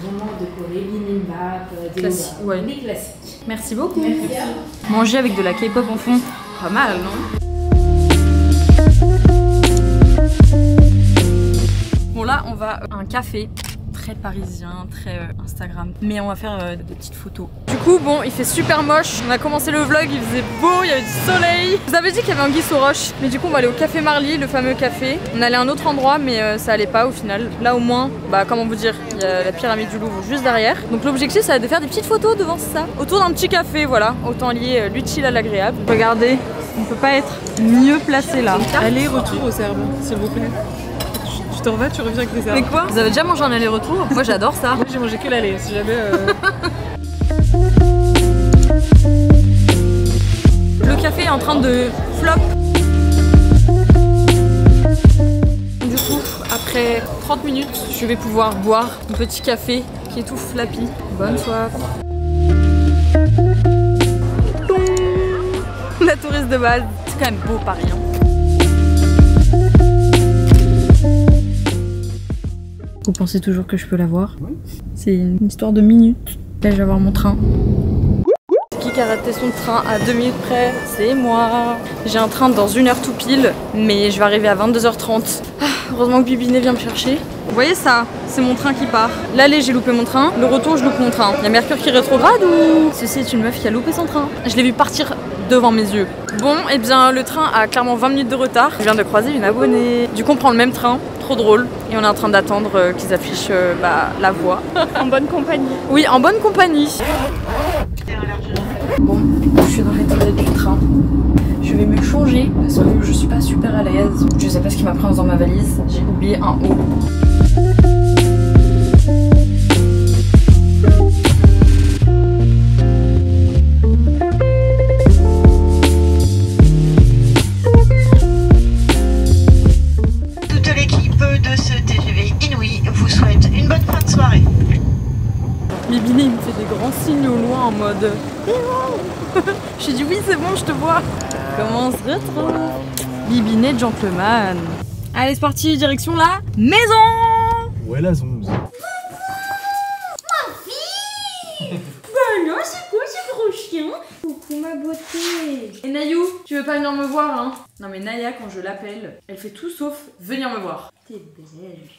vraiment de Corée, bibimbap, des Classique, ouais. les classiques. Merci beaucoup. Merci. Manger avec de la K-pop en fond. Pas mal, non? Bon là, on va à un café. Très parisien, très Instagram. Mais on va faire des petites photos. Du coup, bon, il fait super moche. On a commencé le vlog, il faisait beau, il y avait du soleil. Je vous avais dit qu'il y avait un Guy aux roches. Mais du coup, on va aller au Café Marly, le fameux café. On allait à un autre endroit, mais ça allait pas au final. Là, au moins, bah, comment vous dire, il y a la pyramide du Louvre juste derrière. Donc l'objectif, ça va être de faire des petites photos devant ça. Autour d'un petit café, voilà. Autant lier l'utile à l'agréable. Regardez, on peut pas être mieux placé là. Aller-retour aux herbes, s'il vous plaît. Tu t'en vas, tu reviens avec des herbes. Mais quoi? Vous avez déjà mangé un aller-retour? Moi j'adore ça. Moi j'ai mangé que l'aller, si jamais... Le café est en train de flop. Du coup, après 30 minutes, je vais pouvoir boire un petit café qui est tout flappy. Bonne soif. La touriste de base. C'est quand même beau Paris. Hein. Vous pensez toujours que je peux l'avoir? Oui. C'est une histoire de minutes. Là, je vais avoir mon train. Qui a raté son train à 2 minutes près? C'est moi. J'ai un train dans 1 heure tout pile, mais je vais arriver à 22h30. Ah, heureusement que Bibiné vient me chercher. Vous voyez ça? C'est mon train qui part. L'aller, j'ai loupé mon train. Le retour, je loupe mon train. Il y a Mercure qui rétrograde ou... Ceci est une meuf qui a loupé son train. Je l'ai vu partir devant mes yeux. Bon, et bien le train a clairement 20 minutes de retard. Je viens de croiser une abonnée. Du coup, on prend le même train. Trop drôle. Et on est en train d'attendre qu'ils affichent la voie. En bonne compagnie. Oui, en bonne compagnie. Bon, je suis dans les toilettes du train. Je vais me changer parce que je suis pas super à l'aise. Je sais pas ce qui m'a pris dans ma valise. J'ai oublié un haut. Toute l'équipe de ce TGV Inouï vous souhaite une bonne fin de soirée. Bibiné, il me fait des grands signes au loin en mode j'ai dit oui, c'est bon, je te vois. Comment on se retrouve? Bibiné gentleman. Allez, c'est parti, direction la maison. Ouais, la zonze. Non, c'est quoi ce gros chien? Coucou ma beauté. Et Nayou, tu veux pas venir me voir hein? Non mais Naya, quand je l'appelle, elle fait tout sauf venir me voir. T'es belle.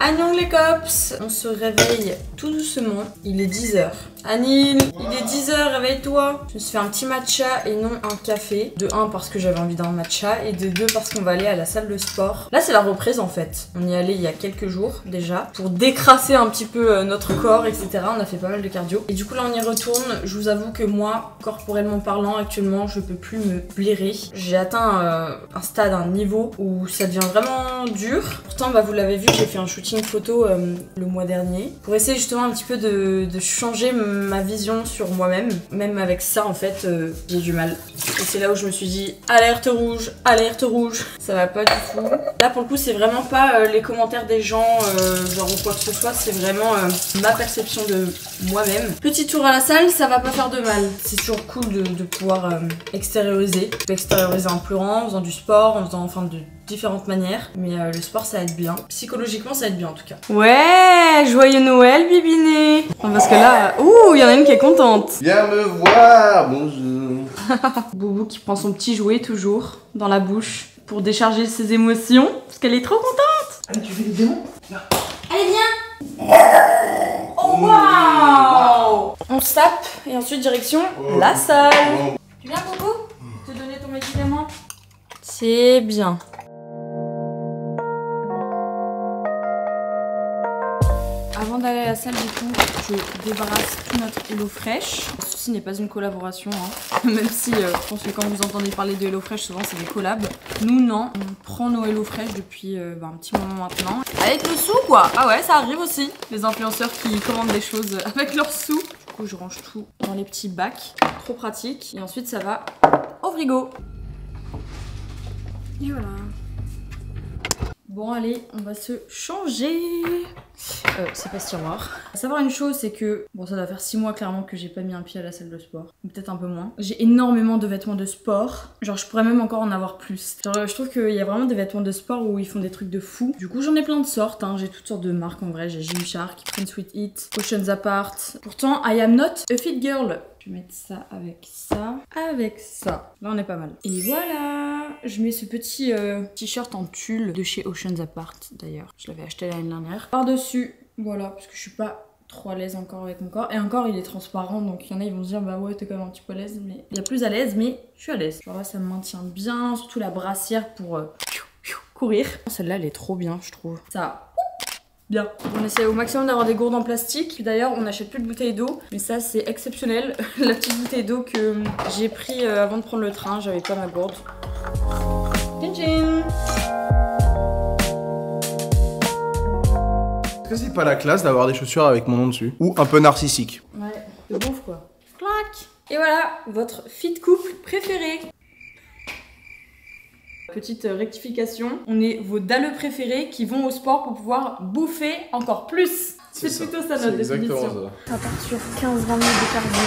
Annyeong les cops. On se réveille tout doucement, il est 10h. Anil, il est 10h, réveille-toi. Je me suis fait un petit matcha et non un café. De 1 parce que j'avais envie d'un matcha et de 2 parce qu'on va aller à la salle de sport. Là c'est la reprise en fait. On y allait il y a quelques jours déjà pour décrasser un petit peu notre corps etc. On a fait pas mal de cardio. Et du coup là on y retourne. Je vous avoue que moi, corporellement parlant actuellement, je peux plus me blairer. J'ai atteint un stade, un niveau où ça devient vraiment dur. Pourtant bah, vous l'avez vu, j'ai fait un shooting photo le mois dernier pour essayer justement un petit peu de changer ma vision sur moi-même. Même avec ça en fait j'ai du mal. Et c'est là où je me suis dit alerte rouge, ça va pas du tout. Là pour le coup c'est vraiment pas les commentaires des gens genre ou quoi que ce soit, c'est vraiment ma perception de moi-même. Petit tour à la salle, ça va pas faire de mal. C'est toujours cool de pouvoir extérioriser. Je peux extérioriser en pleurant, en faisant du sport, en faisant enfin de différentes manières, mais le sport ça aide bien. Psychologiquement ça aide bien en tout cas. Ouais, joyeux Noël Bibiné. Parce que là, ouh, il y en a une qui est contente. Viens me voir, bonjour. Boubou qui prend son petit jouet toujours dans la bouche pour décharger ses émotions, parce qu'elle est trop contente. Allez, tu fais les démons? Là. Allez viens. Oh waouh. On se tape et ensuite direction la salle. Tu viens Boubou? Te donner ton médicament? C'est bien. Avant d'aller à la salle du coup, je débarrasse tout notre HelloFresh. Ceci n'est pas une collaboration, hein. Même si je pense que quand vous entendez parler de HelloFresh, souvent c'est des collabs. Nous non, on prend nos HelloFresh depuis un petit moment maintenant. Avec le sou quoi. Ah ouais, ça arrive aussi. Les influenceurs qui commandent des choses avec leurs sous. Du coup je range tout dans les petits bacs, trop pratique. Et ensuite ça va au frigo. Et voilà. Bon allez, on va se changer. C'est pas ce tiroir. À savoir une chose, c'est que bon, ça doit faire 6 mois clairement que j'ai pas mis un pied à la salle de sport, ou peut-être un peu moins. J'ai énormément de vêtements de sport. Genre je pourrais même encore en avoir plus. Genre je trouve qu'il y a vraiment des vêtements de sport où ils font des trucs de fou. Du coup j'en ai plein de sortes, hein. J'ai toutes sortes de marques en vrai. J'ai Gymshark, Prince Sweat It, Oceans Apart. Pourtant I am not a fit girl. Je vais mettre ça avec ça, avec ça. Là on est pas mal. Et voilà, je mets ce petit t-shirt en tulle de chez Oceans Apart d'ailleurs. Je l'avais acheté l'année dernière. Par-dessus, voilà, parce que je suis pas trop à l'aise encore avec mon corps. Et encore il est transparent, donc il y en a ils vont se dire bah ouais t'es quand même un petit peu à l'aise. Mais il y a plus à l'aise, mais je suis à l'aise. Genre là ça me maintient bien, surtout la brassière pour courir. Celle-là elle est trop bien je trouve. Ça... Bien. On essaie au maximum d'avoir des gourdes en plastique. D'ailleurs, on n'achète plus de bouteilles d'eau. Mais ça, c'est exceptionnel. La petite bouteille d'eau que j'ai pris avant de prendre le train. J'avais pas ma gourde. Tchin tchin. Est-ce que c'est pas la classe d'avoir des chaussures avec mon nom dessus? Ou un peu narcissique? Ouais, de gonfle quoi. Clac. Et voilà, votre fit couple préféré. Petite rectification, on est vos dalleux préférés qui vont au sport pour pouvoir bouffer encore plus. C'est plutôt ça notre définition. exactement ça. Ça part sur 15-20 minutes de cardio.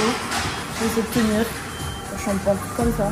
Je vais essayer de tenir. Je suis en pente comme ça.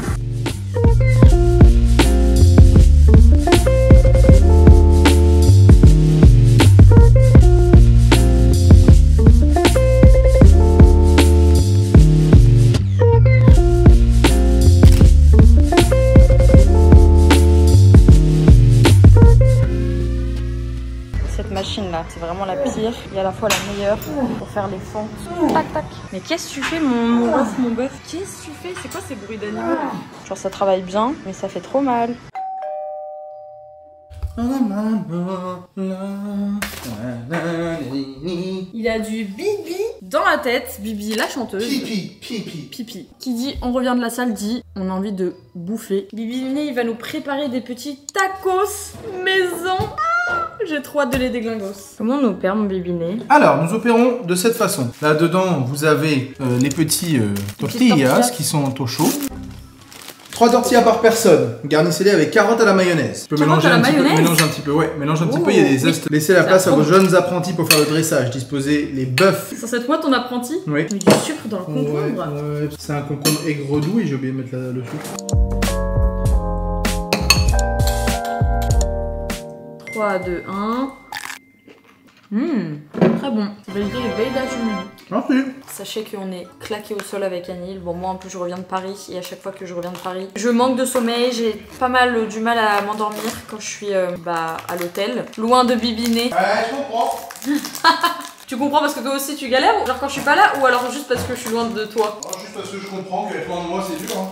Machine là, c'est vraiment la pire et à la fois la meilleure pour faire les fentes. Tac tac. Mais qu'est-ce que tu fais mon bœuf, mon bœuf? Qu'est-ce que tu fais? C'est quoi ces bruits d'animaux? Genre ça travaille bien, mais ça fait trop mal. Il a du Bibi dans la tête. Bibi la chanteuse. Pipi, pipi. Pipi. Qui dit on revient de la salle dit on a envie de bouffer. Bibi Miné il va nous préparer des petits tacos maison. J'ai trop hâte de les déglingos. Comment on opère mon bibiné? Alors, nous opérons de cette façon. Là-dedans, vous avez les petits tortillas qui sont au chaud. 3 tortillas par personne. Garnissez-les avec carottes à la mayonnaise. Tu peux mélanger un petit peu. Mélange un petit peu, ouais. Mélange un petit peu. Il y a des zestes. Laissez la place à vos jeunes apprentis pour faire le dressage. Disposez les bœufs. C'est censé être moi ton apprenti? Oui. Mais du sucre dans le concombre. Ouais. C'est un concombre aigre doux et j'ai oublié de mettre le sucre. 3, 2, 1. Très bon. Validé les validages du menu. Merci. Sachez qu'on est claqué au sol avec Anil. Bon, moi en plus je reviens de Paris et à chaque fois que je reviens de Paris, je manque de sommeil. J'ai pas mal du mal à m'endormir quand je suis à l'hôtel. Loin de Bibiné. Ouais, je comprends. Tu comprends parce que toi aussi tu galères? Genre quand je suis pas là ou alors juste parce que je suis loin de toi? Oh, juste parce que je comprends qu'être loin de moi c'est dur. Hein.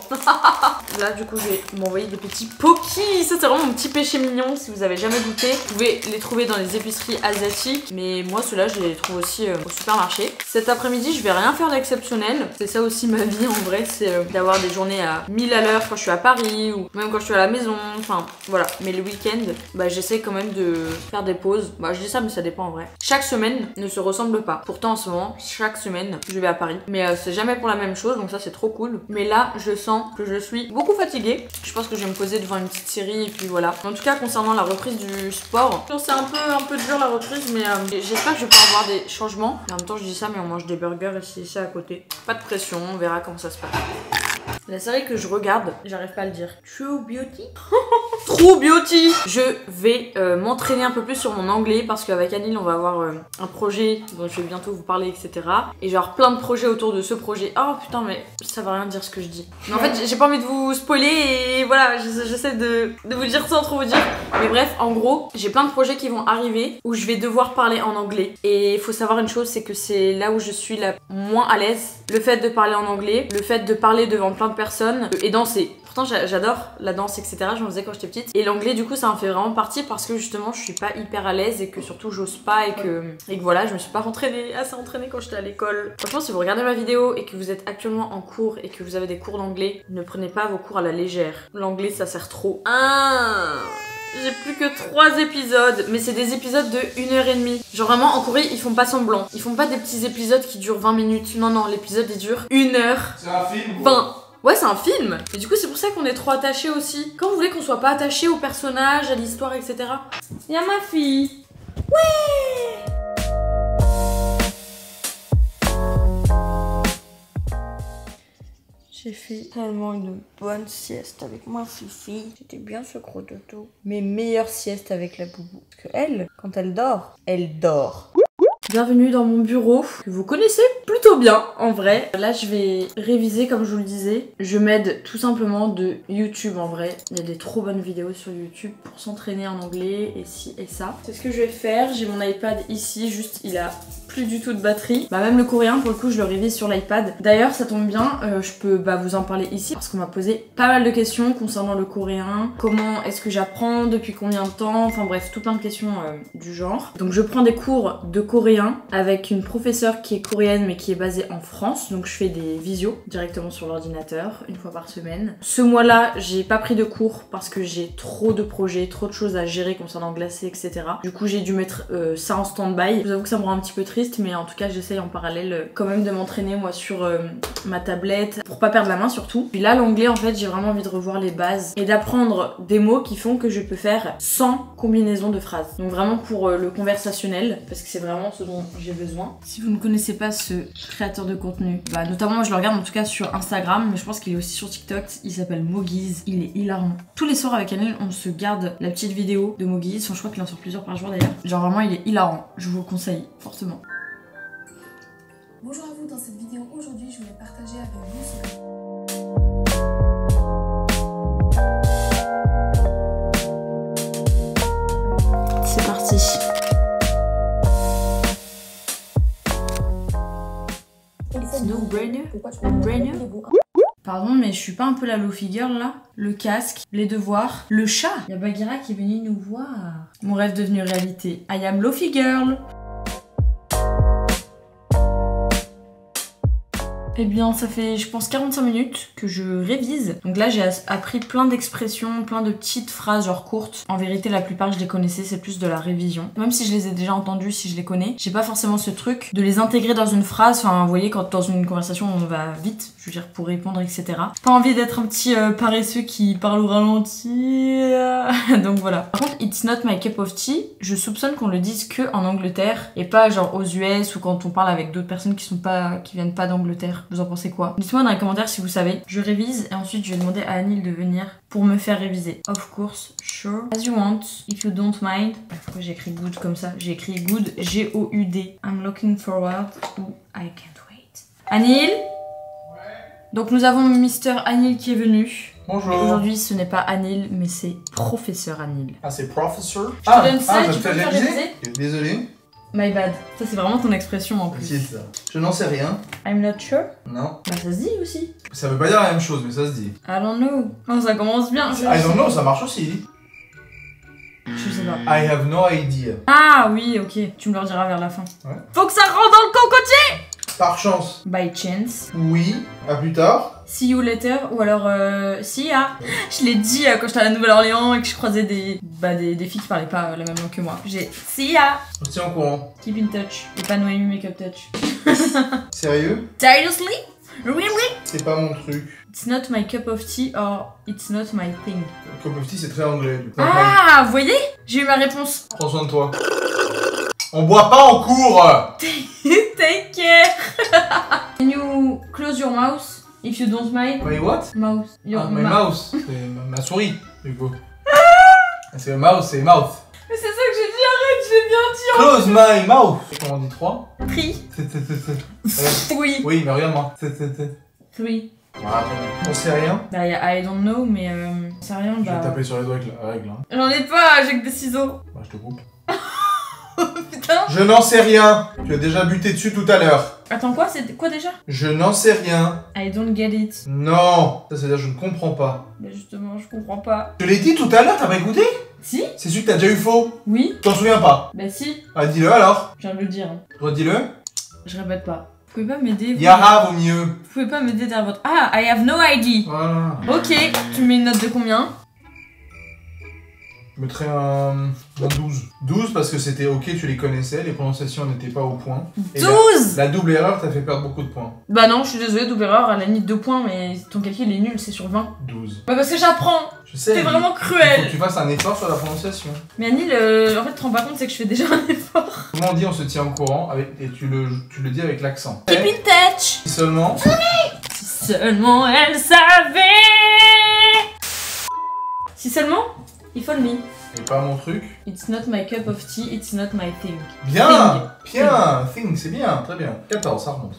Là du coup je vais m'envoyer des petits pokis. Ça c'est vraiment mon petit péché mignon. Si vous avez jamais goûté, vous pouvez les trouver dans les épiceries asiatiques. Mais moi ceux-là je les trouve aussi au supermarché. Cet après-midi je vais rien faire d'exceptionnel. C'est ça aussi ma vie en vrai. C'est d'avoir des journées à 1000 à l'heure quand je suis à Paris ou même quand je suis à la maison. Enfin voilà. Mais le week-end j'essaie quand même de faire des pauses. Je dis ça mais ça dépend en vrai. Chaque semaine ne se ressemble pas. Pourtant en ce moment, chaque semaine, je vais à Paris. Mais c'est jamais pour la même chose, donc ça c'est trop cool. Mais là, je sens que je suis beaucoup fatiguée. Je pense que je vais me poser devant une petite série et puis voilà. En tout cas, concernant la reprise du sport, c'est un peu dur la reprise, mais j'espère que je vais pouvoir avoir des changements. En même temps, je dis ça, mais on mange des burgers ici à côté. Pas de pression, on verra comment ça se passe. La série que je regarde, j'arrive pas à le dire. True Beauty. True Beauty. Je vais m'entraîner un peu plus sur mon anglais parce qu'avec Anil on va avoir un projet dont je vais bientôt vous parler, etc. Et genre plein de projets autour de ce projet. Oh putain mais ça va rien dire ce que je dis. Mais en fait j'ai pas envie de vous spoiler et voilà, j'essaie de vous dire sans trop vous dire. Mais bref, en gros, j'ai plein de projets qui vont arriver où je vais devoir parler en anglais. Et il faut savoir une chose, c'est que c'est là où je suis la moins à l'aise. Le fait de parler en anglais, le fait de parler devant plein de personnes et danser. Pourtant j'adore la danse, etc. J'en faisais quand j'étais petite. Et l'anglais du coup ça en fait vraiment partie parce que justement je suis pas hyper à l'aise et que surtout j'ose pas et que voilà, je me suis pas assez entraînée quand j'étais à l'école. Franchement si vous regardez ma vidéo et que vous êtes actuellement en cours et que vous avez des cours d'anglais, ne prenez pas vos cours à la légère. L'anglais ça sert trop. J'ai plus que 3 épisodes, mais c'est des épisodes de 1h30. Genre vraiment en Corée ils font pas semblant. Ils font pas des petits épisodes qui durent 20 minutes. Non, l'épisode il dure 1h. C'est un film. 20. Ouais, c'est un film. Et du coup, c'est pour ça qu'on est trop attachés aussi. Quand vous voulez qu'on soit pas attaché au personnage, à l'histoire, etc. Y'a ma fille. Ouais. J'ai fait tellement une bonne sieste avec ma fifi. C'était bien ce gros dodo. Mes meilleures siestes avec la boubou. Parce que elle, quand elle dort, elle dort. Bienvenue dans mon bureau, que vous connaissez plutôt bien en vrai. Là je vais réviser comme je vous le disais. Je m'aide tout simplement de YouTube en vrai. Il y a des trop bonnes vidéos sur YouTube pour s'entraîner en anglais et ci et ça. C'est ce que je vais faire, j'ai mon iPad ici, juste il a plus du tout de batterie. Même le coréen pour le coup je le révise sur l'iPad. D'ailleurs ça tombe bien, je peux vous en parler ici parce qu'on m'a posé pas mal de questions concernant le coréen. Comment est-ce que j'apprends, depuis combien de temps, enfin bref tout plein de questions du genre. Donc je prends des cours de coréen avec une professeure qui est coréenne mais qui est basée en France. Donc je fais des visios directement sur l'ordinateur une fois par semaine. Ce mois-là j'ai pas pris de cours parce que j'ai trop de projets, trop de choses à gérer concernant Glacé, etc. Du coup j'ai dû mettre ça en stand-by. Je vous avoue que ça me rend un petit peu triste triste, mais en tout cas j'essaye en parallèle quand même de m'entraîner moi sur ma tablette pour pas perdre la main surtout. Puis là l'anglais en fait j'ai vraiment envie de revoir les bases et d'apprendre des mots qui font que je peux faire 100 combinaisons de phrases. Donc vraiment pour le conversationnel parce que c'est vraiment ce dont j'ai besoin. Si vous ne connaissez pas ce créateur de contenu, bah notamment moi je le regarde en tout cas sur Instagram, mais je pense qu'il est aussi sur TikTok. Il s'appelle Mogiz, il est hilarant. Tous les soirs avec Anil on se garde la petite vidéo de Mogiz, enfin, je crois qu'il en sort plusieurs par jour d'ailleurs. Genre vraiment il est hilarant, je vous le conseille fortement. Bonjour à vous, dans cette vidéo aujourd'hui je voulais partager avec vous C'est parti. Pardon, mais je suis pas un peu la low-fi girl là? Le casque, les devoirs, le chat. Il y a Bagheera qui est venu nous voir. Mon rêve devenu réalité. I am low-fi girl. Eh bien ça fait je pense 45 minutes que je révise. Donc là j'ai appris plein d'expressions, plein de petites phrases genre courtes. En vérité la plupart je les connaissais, c'est plus de la révision. Même si je les ai déjà entendues, si je les connais, j'ai pas forcément ce truc de les intégrer dans une phrase. Enfin vous voyez quand dans une conversation on va vite, je veux dire pour répondre etc. Pas envie d'être un petit paresseux qui parle au ralenti. Donc voilà. Par contre it's not my cup of tea, je soupçonne qu'on le dise que en Angleterre et pas genre aux US ou quand on parle avec d'autres personnes qui viennent pas d'Angleterre. Vous en pensez quoi? Dites-moi dans les commentaires si vous savez. Je révise et ensuite je vais demander à Anil de venir pour me faire réviser. Of course, sure. As you want, if you don't mind. Pourquoi j'ai écrit good comme ça? J'ai écrit good, G-O-U-D. I'm looking forward ou I can't wait. Anil? Donc nous avons Mr. Anil qui est venu. Bonjour. Aujourd'hui ce n'est pas Anil mais c'est Professeur Anil. Ah c'est Professor? Je te donne ça, tu peux me faire réviser? réviser? Désolé. My bad. Ça c'est vraiment ton expression en plus. Ça. Je n'en sais rien. I'm not sure. Non. Bah ça se dit aussi. Ça veut pas dire la même chose mais ça se dit. I don't know. Oh, ça commence bien. I don't know, ça marche aussi. Je sais pas. I have no idea. Ah oui, ok. Tu me le diras vers la fin. Ouais. Faut que ça rentre dans le cocotier. Par chance. By chance. Oui. À plus tard. See you later. Ou alors see ya. Je l'ai dit quand j'étais à la Nouvelle-Orléans et que je croisais des filles qui parlaient pas la même langue que moi. J'ai see ya. On se tient au courant. Keep in touch. Et pas Noémie Makeup Touch. Sérieux? Seriously? Really? C'est pas mon truc. It's not my cup of tea or it's not my thing. Cup of tea c'est très anglais. Ah, vous voyez? J'ai eu ma réponse. Prends soin de toi. On boit pas en cours. Take care. Can you close your mouth if you don't mind? My what? Mouse. Ah, my mouse. C'est ma souris, du coup. C'est mouse, c'est mouth. Mais c'est ça que j'ai dit, arrête, je l'ai bien dit. Close my mouth. Comment on dit 3? Tri. Oui. Oui, mais regarde-moi. 3. Voilà, on sait rien. Bah y'a I don't know, mais c'est rien. Je vais taper sur les doigts avec la règle. Hein. J'en ai pas, j'ai que des ciseaux. Bah, je te coupe. Putain. Je n'en sais rien. Tu as déjà buté dessus tout à l'heure. Attends, quoi? C'est quoi déjà? Je n'en sais rien. I don't get it. Non. Ça, c'est-à-dire je ne comprends pas. Bah justement, je comprends pas. Je l'ai dit tout à l'heure, t'as pas écouté? Si? C'est celui que t'as déjà eu faux. Oui. T'en souviens pas? Bah si. Ah, dis-le alors. Je viens de le dire. Redis-le. Je répète pas. Vous pouvez pas m'aider? Yara vaut mieux. Vous pouvez pas m'aider derrière votre... Ah, I have no idea. Voilà. Ok, tu mets une note de combien? Je mettrais un 12. 12 parce que c'était ok, tu les connaissais, les prononciations n'étaient pas au point. Et 12 la double erreur t'a fait perdre beaucoup de points. Bah non, je suis désolée, double erreur, elle a mis 2 points, mais ton calcul est nul, c'est sur 20. 12. Bah parce que j'apprends. Je sais. T'es vraiment Il faut cruel. que tu fasses un effort sur la prononciation. Mais Anil, en fait, tu te rends pas compte, c'est que je fais déjà un effort. Comment on dit on se tient au courant et tu le dis avec l'accent. Keep in touch. Si seulement. Si seulement elle savait. Si seulement, il faut le me. Et pas mon truc. It's not my cup of tea, it's not my thing. Bien. Bien. Thing, c'est bien, très bien. 14, ça remonte.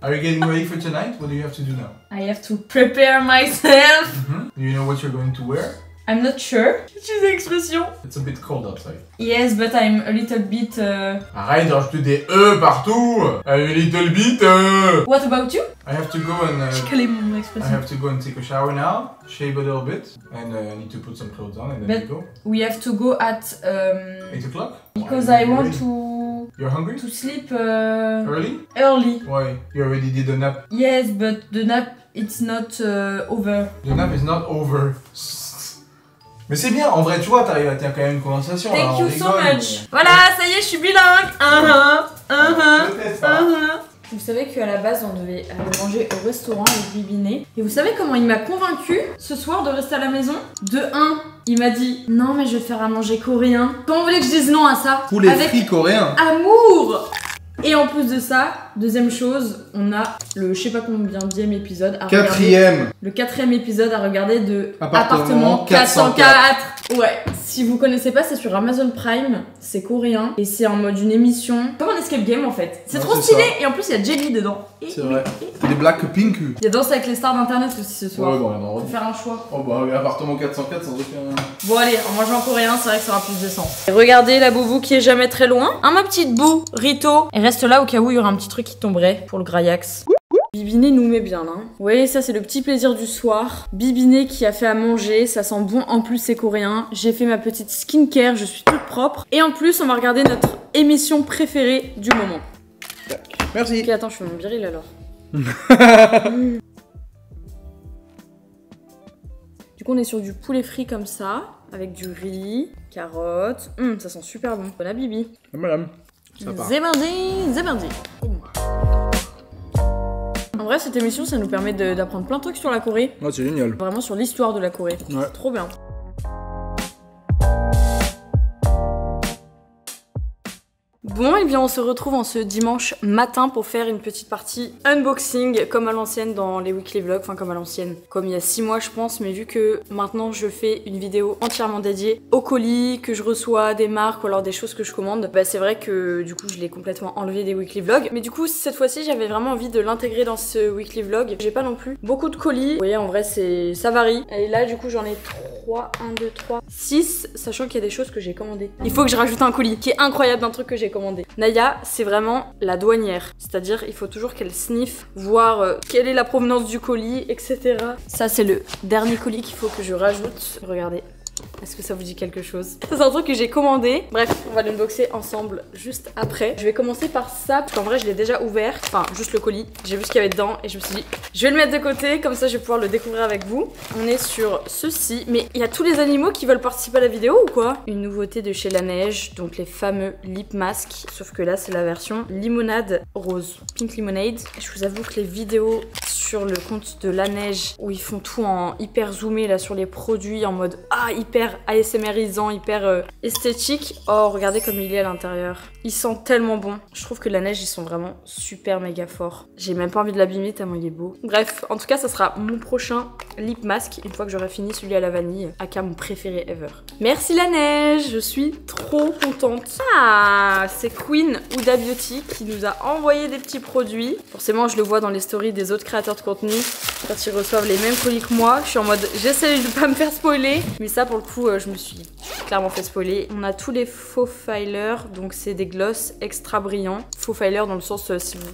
Are you getting ready for tonight? What do you have to do now? I have to prepare myself. Do you know what you're going to wear? I'm not sure. J'utilise l'expression. It's a bit cold outside. Yes, but I'm a little bit... Arrête de rajouter des E partout! A little bit! What about you? I have to go and... J'ai calé mon I expression. have to go and take a shower now, shave a little bit, and I need to put some clothes on and then we go. We have to go at... 8 o'clock? Because Why? I want to... You're hungry? To sleep... Early? Early. Why? You already did the nap. Yes, but the nap, it's not over. The nap is not over. Mais c'est bien, en vrai, tu vois, t'arrives à tenir quand même une conversation. Thank you so much. Mais... Voilà, ça y est, je suis bilingue. Vous savez qu'à la base, on devait aller manger au restaurant avec Bibiné. Et vous savez comment il m'a convaincu ce soir de rester à la maison? De 1, il m'a dit non, mais je vais te faire à manger coréen. Comment vous voulez que je dise non à ça? Poulet avec frit coréen. Amour. Et en plus de ça, deuxième chose, on a le je sais pas combienième épisode à regarder. Le 4e épisode à regarder de Appartement 404. Ouais, si vous connaissez pas, c'est sur Amazon Prime, c'est coréen et c'est en mode une émission comme un escape game en fait. C'est trop stylé et en plus il y a Jelly dedans. C'est vrai. Des Blackpink. Il y a Danse avec les stars d'internet aussi ce soir. Ouais, bon, faut faire un choix. Oh bah Appartement 404 sans aucun... Bon allez, en mangeant en coréen, c'est vrai que ça aura plus de sens. Et regardez la boubou qui est jamais très loin. Ma petite boue, Rito. Elle reste là au cas où il y aura un petit truc qui tomberait pour le graillax. Bibiné nous met bien là. Vous voyez, ça c'est le petit plaisir du soir. Bibiné qui a fait à manger, ça sent bon, en plus c'est coréen. J'ai fait ma petite skincare, je suis toute propre. Et en plus on va regarder notre émission préférée du moment. Merci. Ok, attends, je fais mon biril alors. Du coup on est sur du poulet frit comme ça, avec du riz, carottes. Ça sent super bon. Bon à Bibi. Madame. Zébardi. En vrai, cette émission, ça nous permet d'apprendre plein de trucs sur la Corée. Ouais, c'est génial. Vraiment sur l'histoire de la Corée. Ouais. Trop bien. Bon, et bien on se retrouve en ce dimanche matin pour faire une petite partie unboxing comme à l'ancienne dans les weekly vlogs, enfin comme à l'ancienne, comme il y a 6 mois je pense, mais vu que maintenant je fais une vidéo entièrement dédiée aux colis que je reçois des marques ou alors des choses que je commande, bah c'est vrai que du coup je l'ai complètement enlevé des weekly vlogs, mais du coup cette fois-ci j'avais vraiment envie de l'intégrer dans ce weekly vlog. J'ai pas non plus beaucoup de colis, vous voyez en vrai ça varie, et là du coup j'en ai 3, 1, 2, 3, 6, sachant qu'il y a des choses que j'ai commandées. Il faut que je rajoute un colis qui est incroyable d'un truc que j'ai commandé. Naya, c'est vraiment la douanière. C'est-à-dire, il faut toujours qu'elle sniffe, voir quelle est la provenance du colis, etc. Ça, c'est le dernier colis qu'il faut que je rajoute. Regardez. Est-ce que ça vous dit quelque chose? C'est un truc que j'ai commandé. Bref, on va l'unboxer ensemble juste après. Je vais commencer par ça, parce qu'en vrai, je l'ai déjà ouvert. Enfin, juste le colis. J'ai vu ce qu'il y avait dedans et je me suis dit, je vais le mettre de côté, comme ça je vais pouvoir le découvrir avec vous. On est sur ceci. Mais il y a tous les animaux qui veulent participer à la vidéo ou quoi? Une nouveauté de chez Laneige, donc les fameux lip masks. Sauf que là, c'est la version limonade rose. Pink lemonade. Je vous avoue que les vidéos sur le compte de Laneige où ils font tout en hyper zoomé là sur les produits en mode hyper ASMRisant, hyper esthétique. Oh, regardez comme il est à l'intérieur. Il sent tellement bon. Je trouve que Laneige, ils sont vraiment super méga forts. J'ai même pas envie de l'abîmer tellement il est beau. Bref, en tout cas, ça sera mon prochain lip mask une fois que j'aurai fini celui à la vanille, aka mon préféré ever. Merci Laneige, je suis trop contente. C'est Queen Huda Beauty qui nous a envoyé des petits produits. Forcément, je le vois dans les stories des autres créateurs de contenu quand ils reçoivent les mêmes colis que moi. Je suis en mode, j'essaie de pas me faire spoiler, mais ça pour le coup, je me suis clairement fait spoiler. On a tous les faux filers, donc c'est des gloss extra brillants. Faux filers dans le sens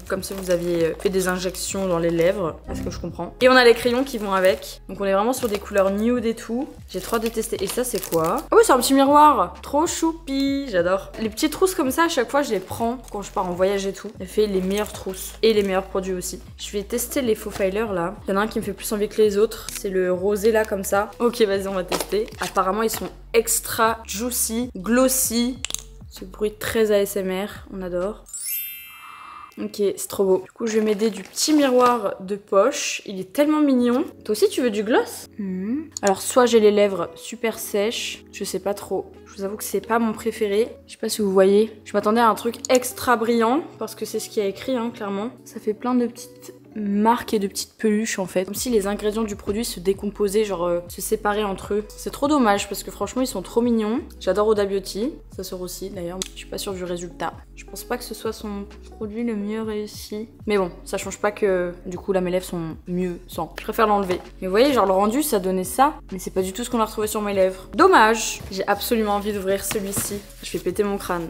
comme si vous aviez fait des injections dans les lèvres, est-ce que je comprends. Et on a les crayons qui vont avec, donc on est vraiment sur des couleurs nude et tout. J'ai trop détesté. Et ça c'est quoi? Oh oui, c'est un petit miroir, trop choupi, j'adore. Les petites trousses comme ça, à chaque fois je les prends quand je pars en voyage et tout. Elle fait les meilleures trousses et les meilleurs produits aussi. Je vais tester les faux filers là. Il y en a un qui me fait plus envie que les autres, c'est le rosé là comme ça. Ok, vas-y, on va tester. Apparemment ils sont extra juicy, glossy. Ce bruit très ASMR, on adore. Ok, c'est trop beau. Du coup, je vais m'aider du petit miroir de poche. Il est tellement mignon. Toi aussi, tu veux du gloss? Alors, soit j'ai les lèvres super sèches, je sais pas trop. Je vous avoue que c'est pas mon préféré. Je sais pas si vous voyez. Je m'attendais à un truc extra brillant, parce que c'est ce qu'il y a écrit, hein, clairement. Ça fait plein de petites marques et de petites peluches en fait, comme si les ingrédients du produit se décomposaient, genre se séparaient entre eux. C'est trop dommage parce que franchement ils sont trop mignons. J'adore Huda Beauty, ça sort aussi d'ailleurs. Je suis pas sûre du résultat. Je pense pas que ce soit son produit le mieux réussi, mais bon, ça change pas que du coup là mes lèvres sont mieux sans. Je préfère l'enlever. Mais vous voyez, genre le rendu ça donnait ça, mais c'est pas du tout ce qu'on a retrouvé sur mes lèvres. Dommage. J'ai absolument envie d'ouvrir celui-ci. Je vais péter mon crâne.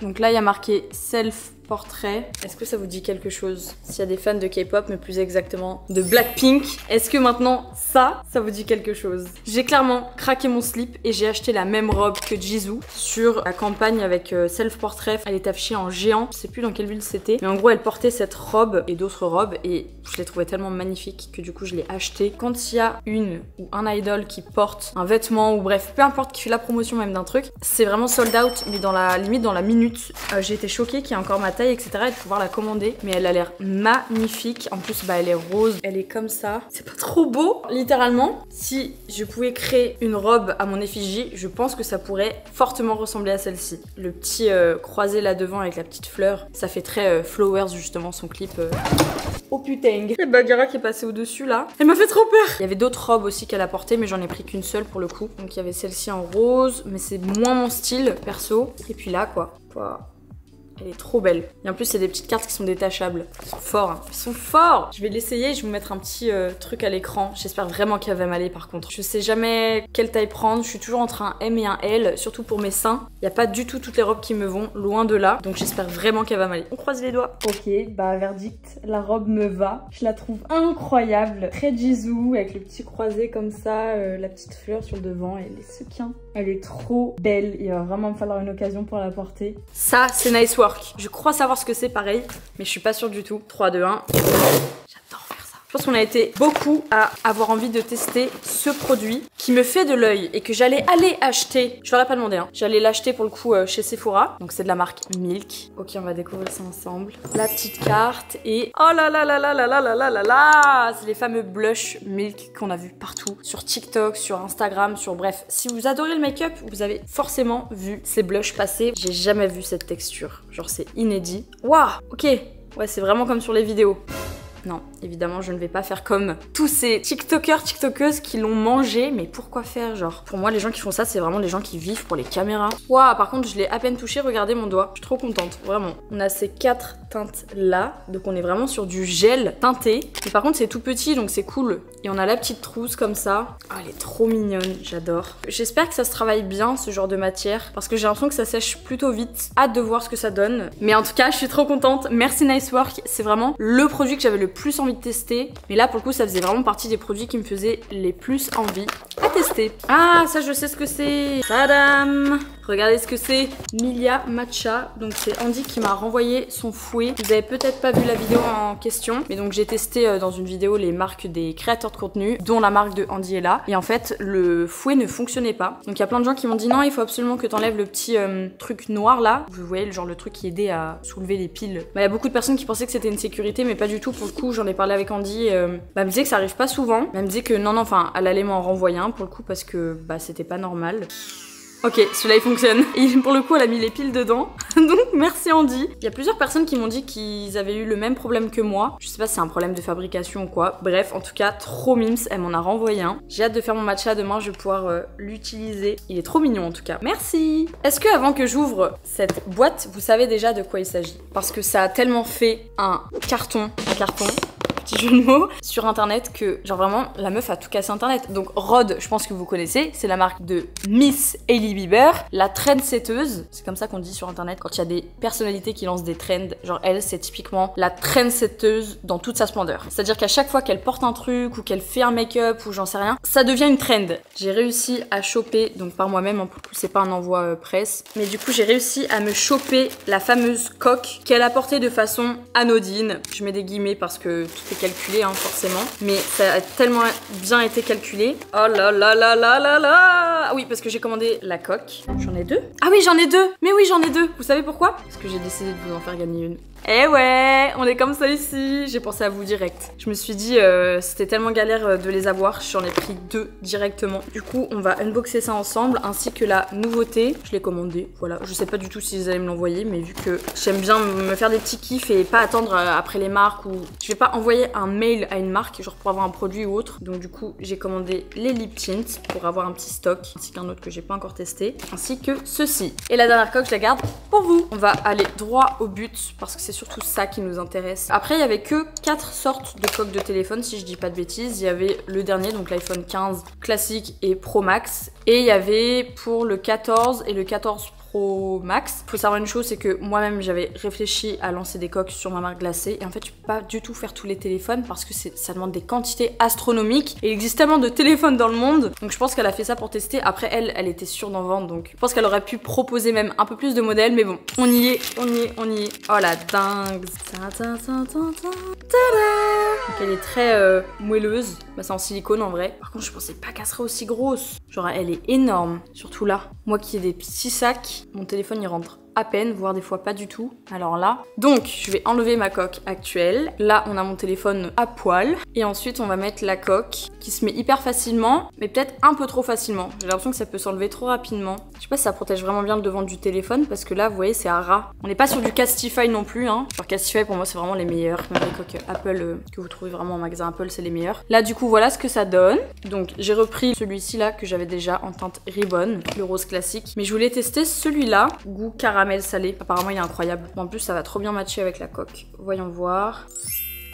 Donc là il y a marqué self portrait. Est-ce que ça vous dit quelque chose? S'il y a des fans de K-pop, mais plus exactement de Blackpink, est-ce que maintenant ça vous dit quelque chose? J'ai clairement craqué mon slip et j'ai acheté la même même robe que Jisoo sur la campagne avec Self Portrait. Elle est affichée en géant, je sais plus dans quelle ville c'était, mais en gros elle portait cette robe et d'autres robes et je l'ai trouvée tellement magnifique que du coup je l'ai achetée. Quand il y a une ou un idol qui porte un vêtement ou bref, peu importe qui fait la promotion même d'un truc, c'est vraiment sold out, mais dans la limite dans la minute. J'ai été choquée qu'il y ait encore ma taille, etc. et de pouvoir la commander, mais elle a l'air magnifique. En plus, bah elle est rose, elle est comme ça. C'est pas trop beau? Littéralement, si je pouvais créer une robe à mon effigie, je pense que ça pourrait fortement ressembler à celle-ci. Le petit croisé là devant avec la petite fleur, ça fait très Flowers justement, son clip. Oh putain. Et Bagheera qui est passé au-dessus là. Elle m'a fait trop peur. Il y avait d'autres robes aussi qu'elle a portées, mais j'en ai pris qu'une seule pour le coup. Donc il y avait celle-ci en rose, mais c'est moins mon style perso. Et puis là quoi. Wow. Elle est trop belle. Et en plus, c'est des petites cartes qui sont détachables. Ils sont forts, hein. Ils sont forts. Je vais l'essayer, je vais vous mettre un petit truc à l'écran. J'espère vraiment qu'elle va m'aller par contre. Je sais jamais quelle taille prendre. Je suis toujours entre un M et un L, surtout pour mes seins. Il n'y a pas du tout toutes les robes qui me vont, loin de là. Donc j'espère vraiment qu'elle va m'aller. On croise les doigts. Ok, bah verdict, la robe me va. Je la trouve incroyable. Très Jisoo, avec le petit croisé comme ça, la petite fleur sur le devant et les sequins. Elle est trop belle. Il va vraiment me falloir une occasion pour la porter. Ça, c'est nice work. Je crois savoir ce que c'est pareil, mais je suis pas sûre du tout. 3, 2, 1. J'adore faire ça. Je pense qu'on a été beaucoup à avoir envie de tester ce produit qui me fait de l'œil et que j'allais aller acheter. Je l'aurais pas demandé, hein. J'allais l'acheter pour le coup chez Sephora. Donc c'est de la marque Milk. Ok, on va découvrir ça ensemble. La petite carte et... Oh là là là là là là là là là là. C'est les fameux blush Milk qu'on a vu partout. Sur TikTok, sur Instagram, sur bref. Si vous adorez le make-up, vous avez forcément vu ces blushs passer. J'ai jamais vu cette texture. Genre c'est inédit. Waouh, ok. Ouais, c'est vraiment comme sur les vidéos. Non, évidemment, je ne vais pas faire comme tous ces TikTokers, TikTokeuses qui l'ont mangé. Mais pourquoi faire, genre? Pour moi, les gens qui font ça, c'est vraiment les gens qui vivent pour les caméras. Waouh, par contre, je l'ai à peine touché. Regardez mon doigt. Je suis trop contente, vraiment. On a ces 4 teintes là. Donc, on est vraiment sur du gel teinté. Mais par contre, c'est tout petit, donc c'est cool. Et on a la petite trousse comme ça. Oh, elle est trop mignonne. J'adore. J'espère que ça se travaille bien, ce genre de matière. Parce que j'ai l'impression que ça sèche plutôt vite. Hâte de voir ce que ça donne. Mais en tout cas, je suis trop contente. Merci Nice Work. C'est vraiment le produit que j'avais le plus envie de tester, mais là pour le coup ça faisait vraiment partie des produits qui me faisaient les plus envie à tester. Ah, ça je sais ce que c'est. Tadam! Regardez ce que c'est. Milia Matcha. Donc c'est Andy qui m'a renvoyé son fouet. Vous avez peut-être pas vu la vidéo en question, mais donc j'ai testé dans une vidéo les marques des créateurs de contenu, dont la marque de Andy est là. Et en fait le fouet ne fonctionnait pas. Donc il y a plein de gens qui m'ont dit non, il faut absolument que t'enlèves le petit truc noir là. Vous voyez le genre le truc qui aidait à soulever les piles. Bah, il y a beaucoup de personnes qui pensaient que c'était une sécurité, mais pas du tout. Pour le coup j'en ai parlé avec Andy. Elle me disait que ça arrive pas souvent. Elle me disait que non, enfin elle allait m'en renvoyer un pour le coup parce que bah c'était pas normal. Ok, celui-là il fonctionne. Et pour le coup elle a mis les piles dedans. Donc merci Andy. Il y a plusieurs personnes qui m'ont dit qu'ils avaient eu le même problème que moi. Je sais pas si c'est un problème de fabrication ou quoi. Bref, en tout cas, trop mimes, elle m'en a renvoyé un. J'ai hâte de faire mon matcha demain, je vais pouvoir l'utiliser. Il est trop mignon en tout cas. Merci. Est-ce que avant que j'ouvre cette boîte, vous savez déjà de quoi il s'agit? Parce que ça a tellement fait un carton, petit jeu de mots, sur internet que genre vraiment la meuf a tout cassé internet. Donc Rod, je pense que vous connaissez, c'est la marque de Miss Hailey Bieber, la trendsetteuse, c'est comme ça qu'on dit sur internet quand il y a des personnalités qui lancent des trends. Genre elle, c'est typiquement la trendsetteuse dans toute sa splendeur. C'est-à-dire qu'à chaque fois qu'elle porte un truc ou qu'elle fait un make-up ou j'en sais rien, ça devient une trend. J'ai réussi à choper, donc par moi-même, en plus c'est pas un envoi presse, mais du coup j'ai réussi à me choper la fameuse coque qu'elle a portée de façon anodine. Je mets des guillemets parce que tout est calculé hein, forcément, mais ça a tellement bien été calculé. Oh là là là là là là. Ah oui, parce que j'ai commandé la coque. J'en ai 2. Ah oui, j'en ai 2. Mais oui, j'en ai 2. Vous savez pourquoi? Parce que j'ai décidé de vous en faire gagner une. Eh ouais, on est comme ça ici. J'ai pensé à vous direct. Je me suis dit, c'était tellement galère de les avoir, j'en ai pris 2 directement. Du coup, on va unboxer ça ensemble, ainsi que la nouveauté. Je l'ai commandée, voilà. Je sais pas du tout si vous allez me l'envoyer, mais vu que j'aime bien me faire des petits kiffs et pas attendre après les marques ou... Je vais pas envoyer un mail à une marque, genre pour avoir un produit ou autre. Donc du coup, j'ai commandé les lip tints pour avoir un petit stock, ainsi qu'un autre que j'ai pas encore testé, ainsi que ceci. Et la dernière coque, je la garde pour vous. On va aller droit au but, parce que c'est surtout ça qui nous intéresse. Après, il y avait que 4 sortes de coques de téléphone, si je dis pas de bêtises. Il y avait le dernier, donc l'iPhone 15 classique et Pro Max. Et il y avait pour le 14 et le 14 Pro Max. Faut savoir une chose, c'est que moi-même j'avais réfléchi à lancer des coques sur ma marque glacée et en fait je peux pas du tout faire tous les téléphones parce que ça demande des quantités astronomiques et il existe tellement de téléphones dans le monde, donc je pense qu'elle a fait ça pour tester. Après elle était sûre d'en vendre, donc je pense qu'elle aurait pu proposer même un peu plus de modèles, mais bon, on y est. Oh la dingue. Donc elle est très moelleuse, bah, c'est en silicone en vrai. Par contre je pensais pas qu'elle serait aussi grosse, genre elle est énorme, surtout là. Moi qui ai des petits sacs, mon téléphone il rentre à peine, voire des fois pas du tout. Alors là, donc je vais enlever ma coque actuelle. Là on a mon téléphone à poil et ensuite on va mettre la coque qui se met hyper facilement, mais peut-être un peu trop facilement. J'ai l'impression que ça peut s'enlever trop rapidement. Je sais pas si ça protège vraiment bien le devant du téléphone parce que là vous voyez c'est à ras. On n'est pas sur du Castify non plus hein. Genre Castify pour moi c'est vraiment les meilleurs. Même les coques Apple que vous trouvez vraiment en magasin Apple, c'est les meilleurs. Là du coup voilà ce que ça donne. Donc j'ai repris celui-ci là que j'avais déjà en teinte ribbon, le rose classique, mais je voulais tester celui-là, goût caramel salé. Apparemment il est incroyable. En plus ça va trop bien matcher avec la coque. Voyons voir.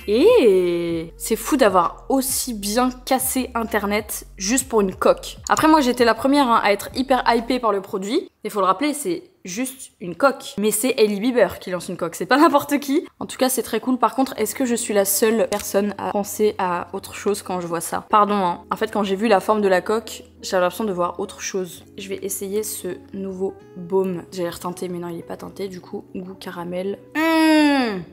Et c'est fou d'avoir aussi bien cassé internet juste pour une coque. Après moi j'étais la première hein, à être hyper hypée par le produit. Il faut le rappeler, c'est juste une coque. Mais c'est Hailey Bieber qui lance une coque, c'est pas n'importe qui. En tout cas c'est très cool. Par contre, est-ce que je suis la seule personne à penser à autre chose quand je vois ça? Pardon hein. En fait quand j'ai vu la forme de la coque, j'avais l'impression de voir autre chose. Je vais essayer ce nouveau baume. J'ai retenté mais non il est pas teinté du coup. Goût caramel.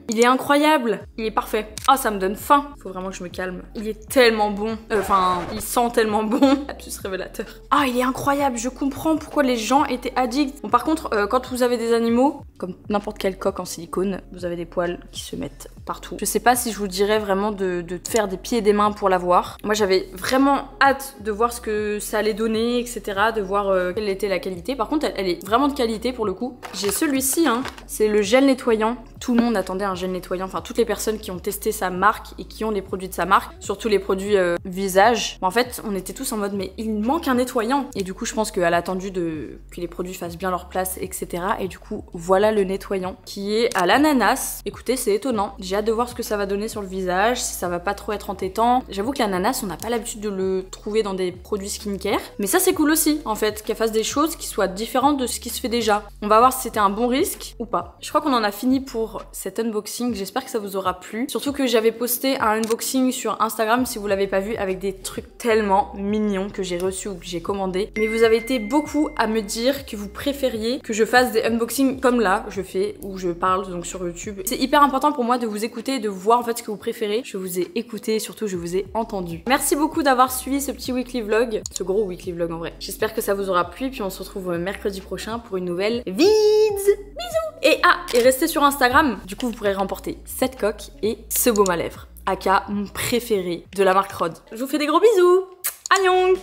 Il est incroyable. Il est parfait. Ah ça me donne faim. Faut vraiment que je me calme. Il est tellement bon. Enfin il sent tellement bon. Lapsus révélateur. Ah il est incroyable. Je comprends pourquoi les gens étaient addicts. Bon par contre quand vous avez des animaux, comme n'importe quelle coque en silicone, vous avez des poils qui se mettent partout. Je sais pas si je vous dirais vraiment de faire des pieds et des mains pour l'avoir. Moi j'avais vraiment hâte de voir ce que ça allait donner, etc. De voir quelle était la qualité. Par contre elle est vraiment de qualité pour le coup. J'ai celui-ci hein, c'est le gel nettoyant. Tout le monde attendait un gel nettoyant, enfin toutes les personnes qui ont testé sa marque et qui ont les produits de sa marque, surtout les produits visage. En fait on était tous en mode mais il manque un nettoyant. Et du coup je pense qu'elle a attendu que les produits fassent bien leur place, etc. Et du coup voilà le nettoyant qui est à l'ananas. Écoutez c'est étonnant, j'ai hâte de voir ce que ça va donner sur le visage, si ça va pas trop être entêtant. J'avoue que l'ananas on n'a pas l'habitude de le trouver dans des produits skincare, mais ça c'est cool aussi en fait, qu'elle fasse des choses qui soient différentes de ce qui se fait déjà. On va voir si c'était un bon risque ou pas. Je crois qu'on en a fini pour cet unboxing, j'espère que ça vous aura plu. Surtout que j'avais posté un unboxing sur Instagram si vous l'avez pas vu, avec des trucs tellement mignons que j'ai reçus ou que j'ai commandé. Mais vous avez été beaucoup à me dire que vous préfériez que je fasse des unboxings comme là je fais, où je parle donc sur YouTube. C'est hyper important pour moi de vous écouter et de voir en fait ce que vous préférez. Je vous ai écouté et surtout je vous ai entendu. Merci beaucoup d'avoir suivi ce petit weekly vlog, ce gros weekly vlog en vrai. J'espère que ça vous aura plu, puis on se retrouve mercredi prochain pour une nouvelle vidéo. Bisous. Et restez sur Instagram, du coup vous pourrez remporter cette coque et ce baume à lèvres, aka mon préféré de la marque Rhode. Je vous fais des gros bisous. Annyeong.